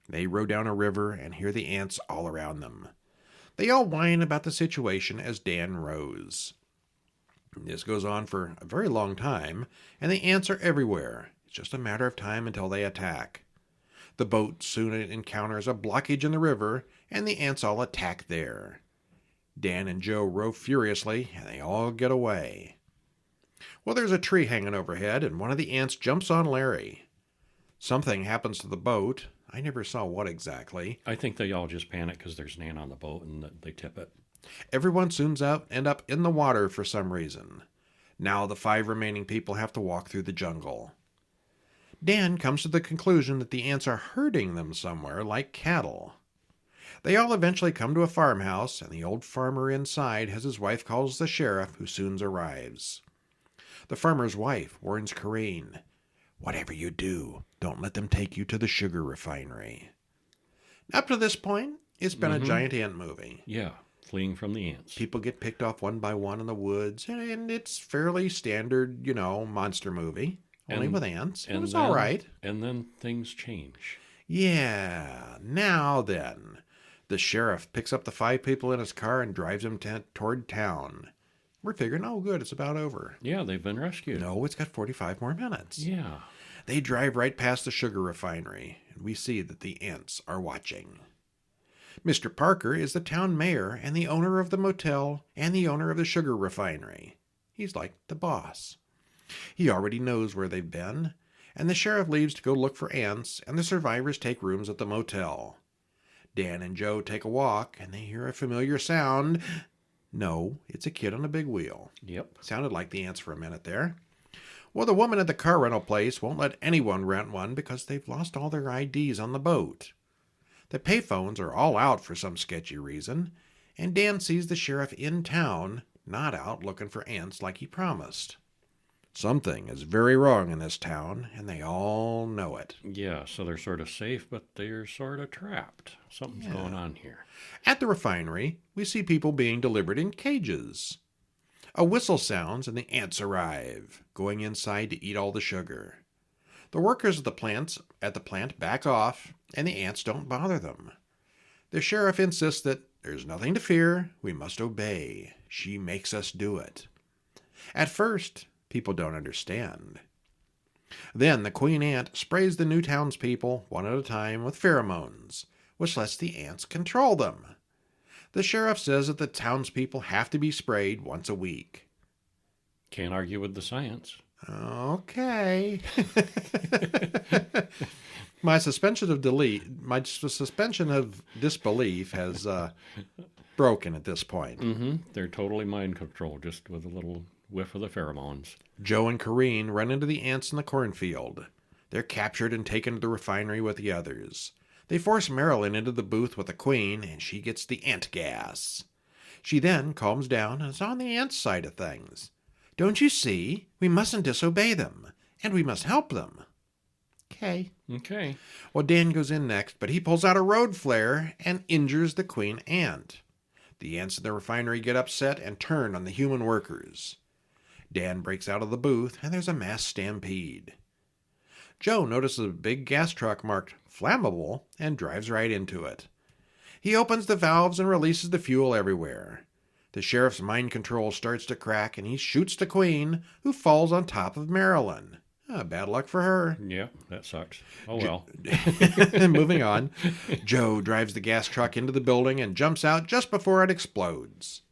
They row down a river and hear the ants all around them. They all whine about the situation as Dan rows. This goes on for a very long time, and the ants are everywhere. It's just a matter of time until they attack. The boat soon encounters a blockage in the river, and the ants all attack there. Dan and Joe row furiously, and they all get away. Well, there's a tree hanging overhead, and one of the ants jumps on Larry. Something happens to the boat. I never saw what exactly. I think they all just panic because there's an ant on the boat and they tip it. Everyone soon end up in the water for some reason. Now the 5 remaining people have to walk through the jungle. Dan comes to the conclusion that the ants are herding them somewhere like cattle. They all eventually come to a farmhouse, and the old farmer inside has his wife calls the sheriff, who soon arrives. The farmer's wife warns Corinne, "Whatever you do, don't let them take you to the sugar refinery." Up to this point, it's been a giant ant movie. Yeah, fleeing from the ants. People get picked off one by one in the woods, and it's fairly standard, monster movie, only with ants. It was all right. And then things change. Yeah, now then. The sheriff picks up the 5 people in his car and drives them toward town. We're figuring, oh, good, it's about over. Yeah, they've been rescued. No, it's got 45 more minutes. Yeah. They drive right past the sugar refinery, and we see that the ants are watching. Mr. Parker is the town mayor and the owner of the motel and the owner of the sugar refinery. He's like the boss. He already knows where they've been, and the sheriff leaves to go look for ants, and the survivors take rooms at the motel. Dan and Joe take a walk, and they hear a familiar sound. No, it's a kid on a big wheel. Yep. Sounded like the ants for a minute there. Well, the woman at the car rental place won't let anyone rent one because they've lost all their IDs on the boat. The payphones are all out for some sketchy reason, and Dan sees the sheriff in town, not out looking for ants like he promised. Something is very wrong in this town, and they all know it. Yeah, so they're sort of safe, but they're sort of trapped. Something's going on here. At the refinery, we see people being delivered in cages. A whistle sounds, and the ants arrive, going inside to eat all the sugar. The workers at the plant back off, and the ants don't bother them. The sheriff insists that there's nothing to fear, we must obey. She makes us do it. At first, people don't understand. Then the queen ant sprays the new townspeople, one at a time, with pheromones, which lets the ants control them. The sheriff says that the townspeople have to be sprayed once a week. Can't argue with the science. Okay. My suspension of disbelief has broken at this point. Mm-hmm. They're totally mind controlled, just with a little whiff of the pheromones. Joe and Corinne run into the ants in the cornfield. They're captured and taken to the refinery with the others. They force Marilyn into the booth with the queen, and she gets the ant gas. She then calms down and is on the ants' side of things. Don't you see? We mustn't disobey them, and we must help them. Okay. Okay. Well, Dan goes in next, but he pulls out a road flare and injures the queen ant. The ants in the refinery get upset and turn on the human workers. Dan breaks out of the booth, and there's a mass stampede. Joe notices a big gas truck marked flammable and drives right into it. He opens the valves and releases the fuel everywhere. The sheriff's mind control starts to crack, and he shoots the queen, who falls on top of Marilyn. Bad luck for her. Yeah, that sucks. Oh, well. Moving on. Joe drives the gas truck into the building and jumps out just before it explodes.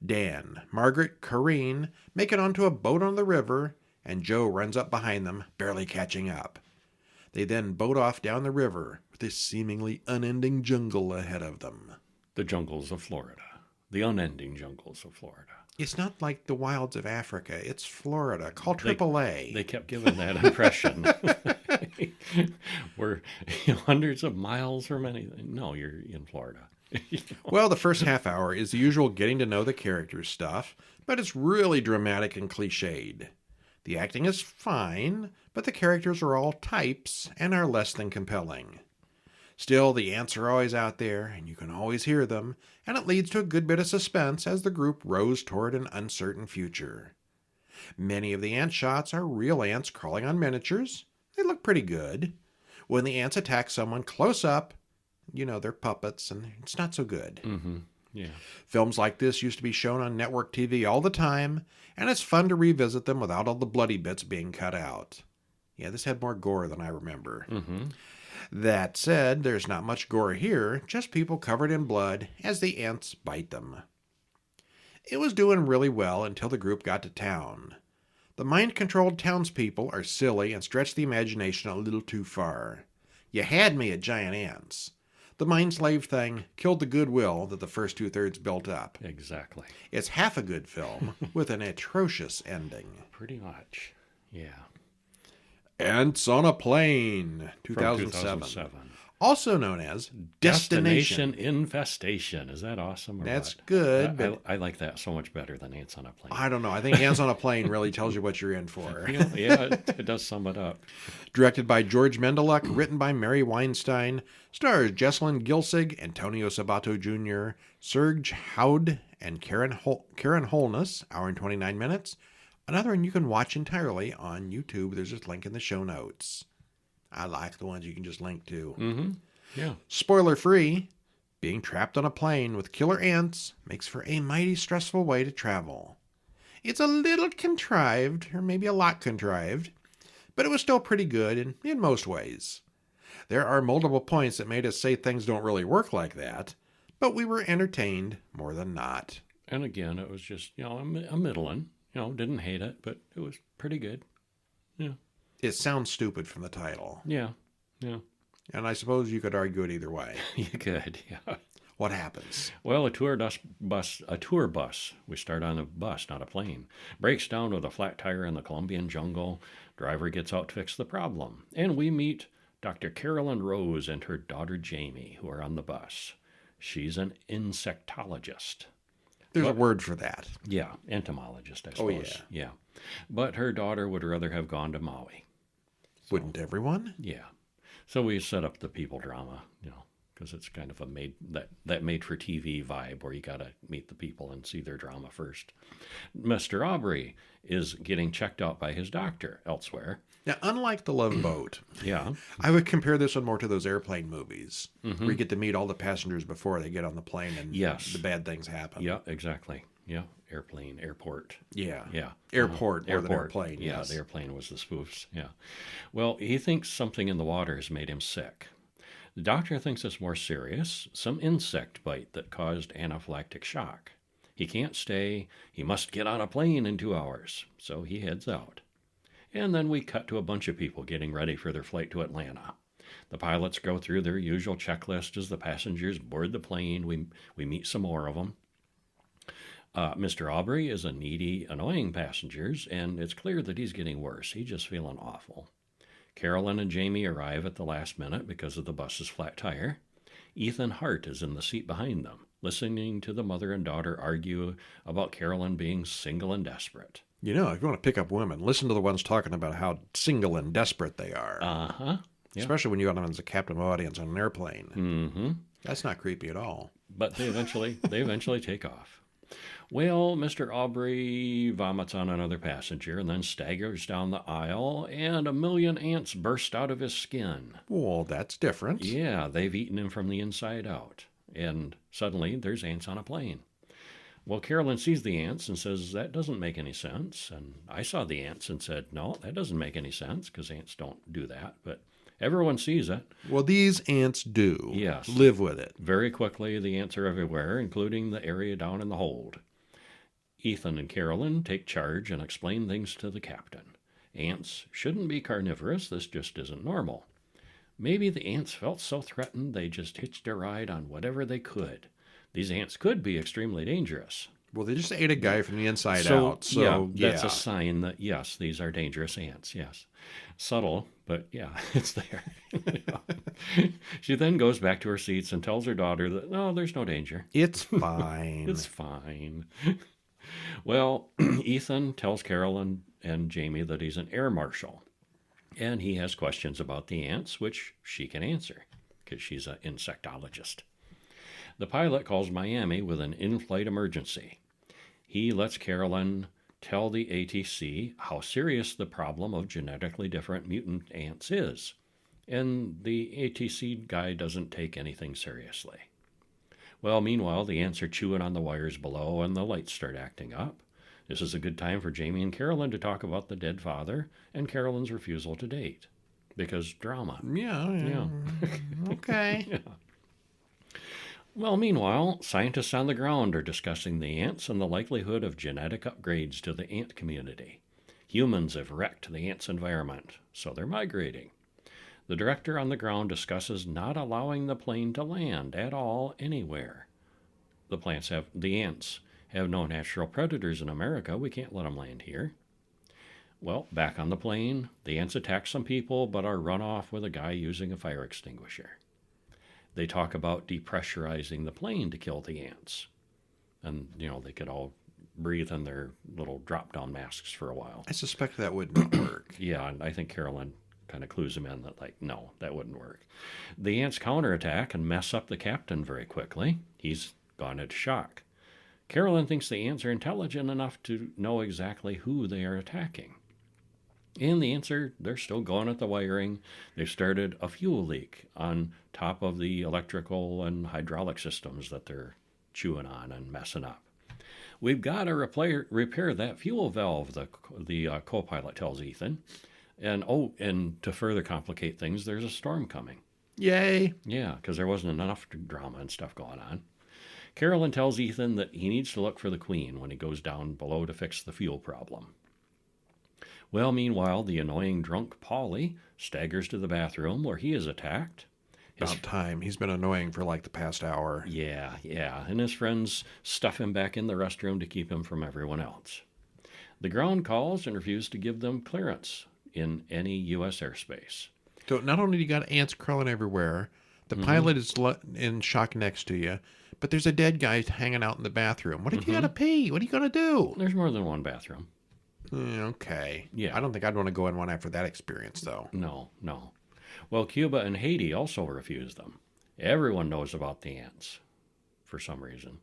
Dan, Margaret, Corrine make it onto a boat on the river, and Joe runs up behind them, barely catching up. They then boat off down the river with this seemingly unending jungle ahead of them. The jungles of Florida. The unending jungles of Florida. It's not like the wilds of Africa. It's Florida. Call AAA. They kept giving that impression. We're hundreds of miles from anything. No, you're in Florida. Well, the first half hour is the usual getting to know the characters stuff, but it's really dramatic and cliched. The acting is fine, but the characters are all types and are less than compelling. Still, the ants are always out there, and you can always hear them, and it leads to a good bit of suspense as the group rows toward an uncertain future. Many of the ant shots are real ants crawling on miniatures. They look pretty good. When the ants attack someone close up, they're puppets, and it's not so good. Mm-hmm. Yeah. Films like this used to be shown on network TV all the time, and it's fun to revisit them without all the bloody bits being cut out. Yeah, this had more gore than I remember. Mm-hmm. That said, there's not much gore here, just people covered in blood as the ants bite them. It was doing really well until the group got to town. The mind-controlled townspeople are silly and stretch the imagination a little too far. You had me at giant ants. The mind slave thing killed the goodwill that the first two-thirds built up. Exactly. It's half a good film with an atrocious ending. Pretty much, yeah. Ants on a Plane, 2007. Also known as Destination Infestation. Is that awesome? That's good. But I like that so much better than Ants on a Plane. I don't know. I think Ants on a Plane really tells you what you're in for. Yeah, it does sum it up. Directed by George Mendeluk, written by Mary Weinstein, stars Jessalyn Gilsig, Antonio Sabato Jr., Serge Howd, and Karen Holness, hour and 29 minutes. Another one you can watch entirely on YouTube. There's a link in the show notes. I like the ones you can just link to. Mm-hmm. Yeah. Spoiler free, being trapped on a plane with killer ants makes for a mighty stressful way to travel. It's a little contrived, or maybe a lot contrived, but it was still pretty good in most ways. There are multiple points that made us say things don't really work like that, but we were entertained more than not. And again, it was just, a middling. Didn't hate it, but it was pretty good. Yeah. It sounds stupid from the title. Yeah. And I suppose you could argue it either way. You could, yeah. What happens? Well, a tour bus, we start on a bus, not a plane, breaks down with a flat tire in the Colombian jungle. Driver gets out to fix the problem. And we meet Dr. Carolyn Rose and her daughter Jamie, who are on the bus. She's an insectologist. There's a word for that. Yeah, entomologist, I suppose. Oh, yeah. Yeah. But her daughter would rather have gone to Maui. Wouldn't everyone? Yeah. So we set up the people drama, because it's kind of a made-for-TV vibe where you got to meet the people and see their drama first. Mr. Aubrey is getting checked out by his doctor elsewhere. Now, unlike The Love Boat, yeah, I would compare this one more to those airplane movies, where you get to meet all the passengers before they get on the plane and the bad things happen. Yeah, exactly. Yeah, airport. Yeah. Yeah. Airport more than airplane. Yeah, yes. The airplane was the spoofs. Yeah. Well, he thinks something in the water has made him sick. The doctor thinks it's more serious, some insect bite that caused anaphylactic shock. He can't stay. He must get on a plane in 2 hours. So he heads out. And then we cut to a bunch of people getting ready for their flight to Atlanta. The pilots go through their usual checklist as the passengers board the plane. We meet some more of them. Mr. Aubrey is a needy, annoying passenger, and it's clear that he's getting worse. He's just feeling awful. Carolyn and Jamie arrive at the last minute because of the bus's flat tire. Ethan Hart is in the seat behind them, listening to the mother and daughter argue about Carolyn being single and desperate. You know, if you want to pick up women, listen to the ones talking about how single and desperate they are. Uh-huh. Yeah. Especially when you got them as a captive audience on an airplane. Mm-hmm. That's not creepy at all. But they eventually take off. Well, Mr. Aubrey vomits on another passenger and then staggers down the aisle, and 1,000,000 ants burst out of his skin. Well, that's different. Yeah, they've eaten him from the inside out. And suddenly, there's ants on a plane. Well, Carolyn sees the ants and says, that doesn't make any sense. And I saw the ants and said, no, that doesn't make any sense, because ants don't do that. But everyone sees it. Well, these ants do. Yes. Live with it. Very quickly, the ants are everywhere, including the area down in the hold. Ethan and Carolyn take charge and explain things to the captain. Ants shouldn't be carnivorous. This just isn't normal. Maybe the ants felt so threatened they just hitched a ride on whatever they could. These ants could be extremely dangerous. Well, they just ate a guy from the inside out. So, yeah, that's a sign that, yes, these are dangerous ants, yes. Subtle, but yeah, it's there. She then goes back to her seats and tells her daughter that, no, there's no danger. It's fine. It's fine. Well, Ethan tells Carolyn and Jamie that he's an air marshal, and he has questions about the ants, which she can answer, because she's an insectologist. The pilot calls Miami with an in-flight emergency. He lets Carolyn tell the ATC how serious the problem of genetically different mutant ants is, and the ATC guy doesn't take anything seriously. Well, meanwhile, the ants are chewing on the wires below, and the lights start acting up. This is a good time for Jamie and Carolyn to talk about the dead father and Carolyn's refusal to date, because drama. Yeah. Okay. Yeah. Well, meanwhile, scientists on the ground are discussing the ants and the likelihood of genetic upgrades to the ant community. Humans have wrecked the ants' environment, so they're migrating. The director on the ground discusses not allowing the plane to land at all anywhere. The ants have no natural predators in America. We can't let them land here. Well, back on the plane, the ants attack some people but are run off with a guy using a fire extinguisher. They talk about depressurizing the plane to kill the ants. And, they could all breathe in their little drop-down masks for a while. I suspect that wouldn't work. Yeah, and I think Carolyn kind of clues him in that, no, that wouldn't work. The ants counterattack and mess up the captain very quickly. He's gone into shock. Carolyn thinks the ants are intelligent enough to know exactly who they are attacking. And the ants they're still going at the wiring. They've started a fuel leak on top of the electrical and hydraulic systems that they're chewing on and messing up. We've got to repair that fuel valve, the co-pilot tells Ethan. And to further complicate things, there's a storm coming. Yay. Yeah, because there wasn't enough drama and stuff going on. Carolyn tells Ethan that he needs to look for the Queen when he goes down below to fix the fuel problem. Well, meanwhile, the annoying drunk Paulie staggers to the bathroom where he is attacked. About time. He's been annoying for the past hour. Yeah. And his friends stuff him back in the restroom to keep him from everyone else. The ground calls and refuses to give them clearance in any U.S. airspace. So not only do you got ants crawling everywhere, the pilot is in shock next to you, but there's a dead guy hanging out in the bathroom. What if you got to pee? What are you going to do? There's more than one bathroom. Okay. Yeah. I don't think I'd want to go in one after that experience, though. No. Well, Cuba and Haiti also refuse them. Everyone knows about the ants for some reason,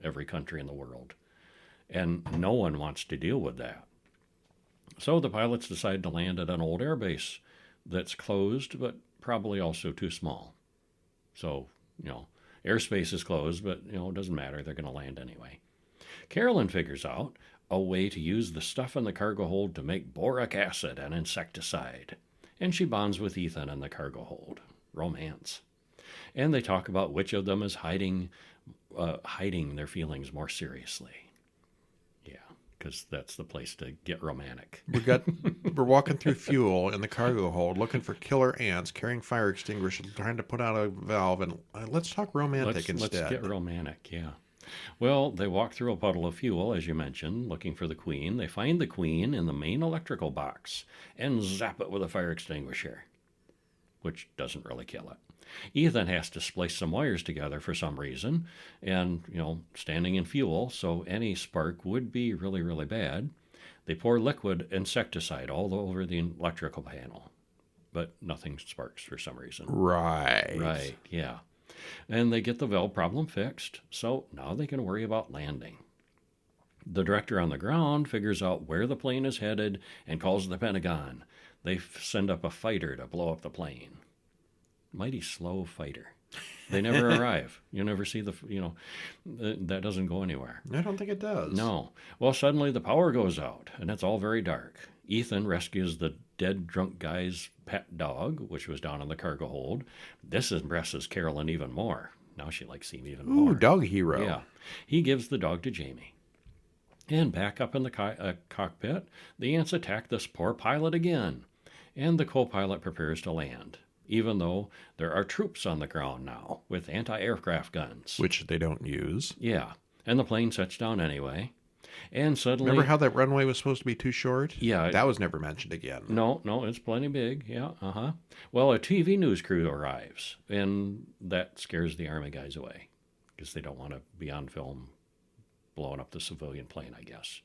every country in the world. And no one wants to deal with that. So the pilots decide to land at an old airbase that's closed, but probably also too small. So, airspace is closed, but, it doesn't matter. They're going to land anyway. Carolyn figures out a way to use the stuff in the cargo hold to make boric acid and insecticide. And she bonds with Ethan in the cargo hold. Romance. And they talk about which of them is hiding their feelings more seriously. Yeah, because that's the place to get romantic. We're walking through fuel in the cargo hold, looking for killer ants, carrying fire extinguishers, trying to put out a valve, and let's talk romantic instead. Let's get romantic, yeah. Well, they walk through a puddle of fuel, as you mentioned, looking for the Queen. They find the Queen in the main electrical box and zap it with a fire extinguisher, which doesn't really kill it. Ethan has to splice some wires together for some reason, and, standing in fuel, so any spark would be really, really bad. They pour liquid insecticide all over the electrical panel, but nothing sparks for some reason. Right, yeah. And they get the valve problem fixed, so now they can worry about landing. The director on the ground figures out where the plane is headed and calls the Pentagon. They send up a fighter to blow up the plane. Mighty slow fighter. They never arrive. You never see that doesn't go anywhere. I don't think it does. No. Well, suddenly the power goes out, and it's all very dark. Ethan rescues the dead drunk guy's pet dog, which was down in the cargo hold. This impresses Carolyn even more. Now she likes him even more. Ooh, dog hero. Yeah. He gives the dog to Jamie. And back up in the cockpit, the ants attack this poor pilot again. And the co-pilot prepares to land, even though there are troops on the ground now with anti-aircraft guns. Which they don't use. Yeah. And the plane sets down anyway. And suddenly... Remember how that runway was supposed to be too short? Yeah. That was never mentioned again. No, it's plenty big. Yeah, Well, a TV news crew arrives, and that scares the Army guys away because they don't want to be on film blowing up the civilian plane, I guess.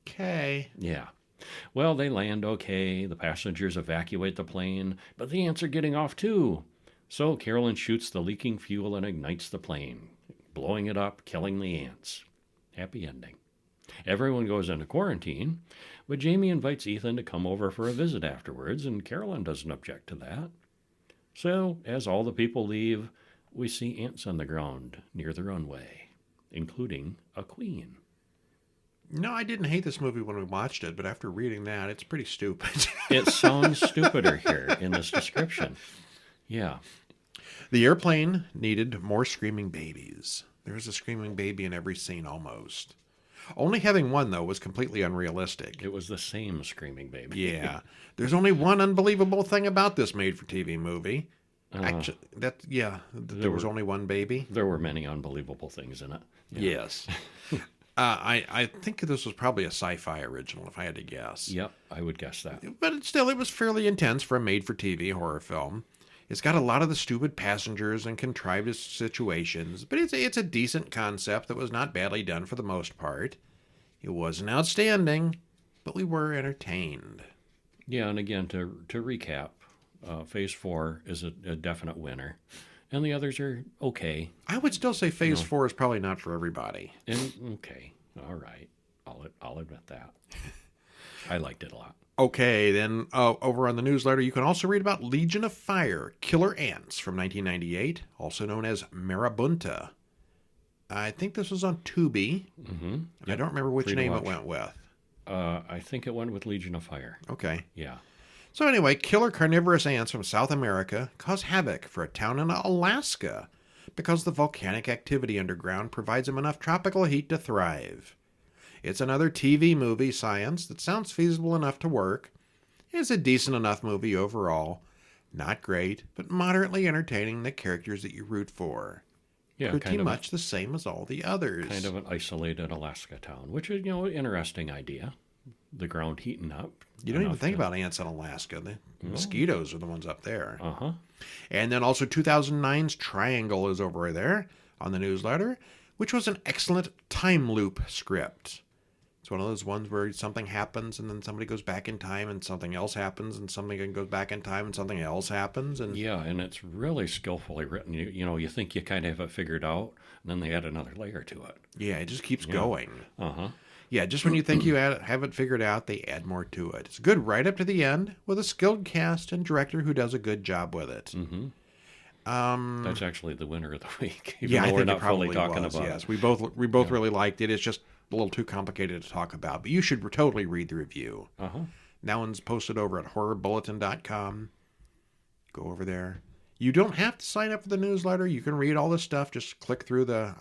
Okay. Yeah. Well, they land okay. The passengers evacuate the plane, but the ants are getting off too. So Carolyn shoots the leaking fuel and ignites the plane, blowing it up, killing the ants. Happy ending. Everyone goes into quarantine, but Jamie invites Ethan to come over for a visit afterwards, and Carolyn doesn't object to that. So, as all the people leave, we see ants on the ground near the runway, including a queen. No, I didn't hate this movie when we watched it, but after reading that, it's pretty stupid. It sounds stupider here in this description. Yeah. The airplane needed more screaming babies. There was a screaming baby in every scene almost. Only having one, though, was completely unrealistic. It was the same screaming baby. Yeah. There's only one unbelievable thing about this made-for-TV movie. Actually, there was only one baby. There were many unbelievable things in it. Yeah. Yes. I think this was probably a sci-fi original, if I had to guess. Yep, I would guess that. But it was fairly intense for a made-for-TV horror film. It's got a lot of the stupid passengers and contrived situations, but it's a decent concept that was not badly done for the most part. It wasn't outstanding, but we were entertained. Yeah, and again, to recap, Phase 4 is a definite winner, and the others are okay. I would still say Phase 4 is probably not for everybody. Okay, all right, I'll admit that. I liked it a lot. Okay, then over on the newsletter, you can also read about Legion of Fire, Killer Ants from 1998, also known as Marabunta. I think this was on Tubi. Mm-hmm. Yep. I don't remember which name it went with. I think it went with Legion of Fire. Okay. Yeah. So anyway, killer carnivorous ants from South America cause havoc for a town in Alaska because the volcanic activity underground provides them enough tropical heat to thrive. It's another TV movie science that sounds feasible enough to work. It's a decent enough movie overall. Not great, but moderately entertaining the characters that you root for. Yeah, pretty much the same as all the others. Kind of an isolated Alaska town, which is, an interesting idea. The ground heating up. You don't even think about ants in Alaska. The mosquitoes are the ones up there. Uh-huh. And then also 2009's Triangle is over there on the newsletter, which was an excellent time loop script. It's one of those ones where something happens and then somebody goes back in time and something else happens and something goes back in time and something else happens. And yeah, and it's really skillfully written. You think you kind of have it figured out, and then they add another layer to it. Yeah, it just keeps going. Uh-huh. Yeah, just when you think you have it figured out, they add more to it. It's good right up to the end with a skilled cast and director who does a good job with it. Mm-hmm. That's actually the winner of the week. Even though I think we're not it probably fully talking was. about Yes, it. we both really liked it. It's just a little too complicated to talk about, but you should totally read the review. Uh-huh. That one's posted over at horrorbulletin.com. Go over there. You don't have to sign up for the newsletter. You can read all this stuff. Just click through the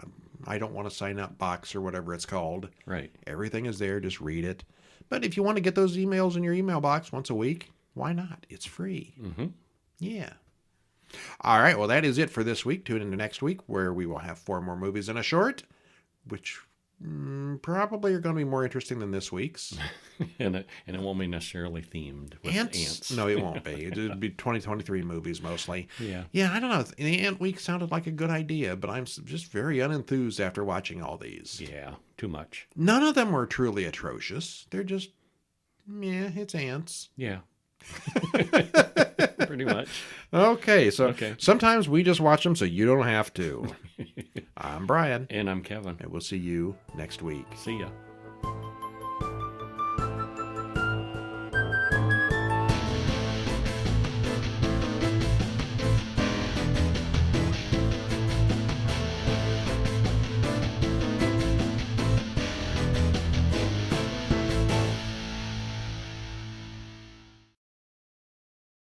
I don't want to sign up box or whatever it's called. Right. Everything is there. Just read it. But if you want to get those emails in your email box once a week, why not? It's free. Mm-hmm. Yeah. All right. Well, that is it for this week. Tune into next week where we will have 4 more movies and a short, which Probably are going to be more interesting than this week's. and it won't be necessarily themed with ants. No, it won't be. It'll be 2023 movies mostly. Yeah. Yeah, I don't know. The Ant Week sounded like a good idea, but I'm just very unenthused after watching all these. Yeah, too much. None of them were truly atrocious. They're just, it's ants. Yeah. Pretty much. Okay, so sometimes we just watch them so you don't have to. I'm Brian. And I'm Kevin. And we'll see you next week. See ya.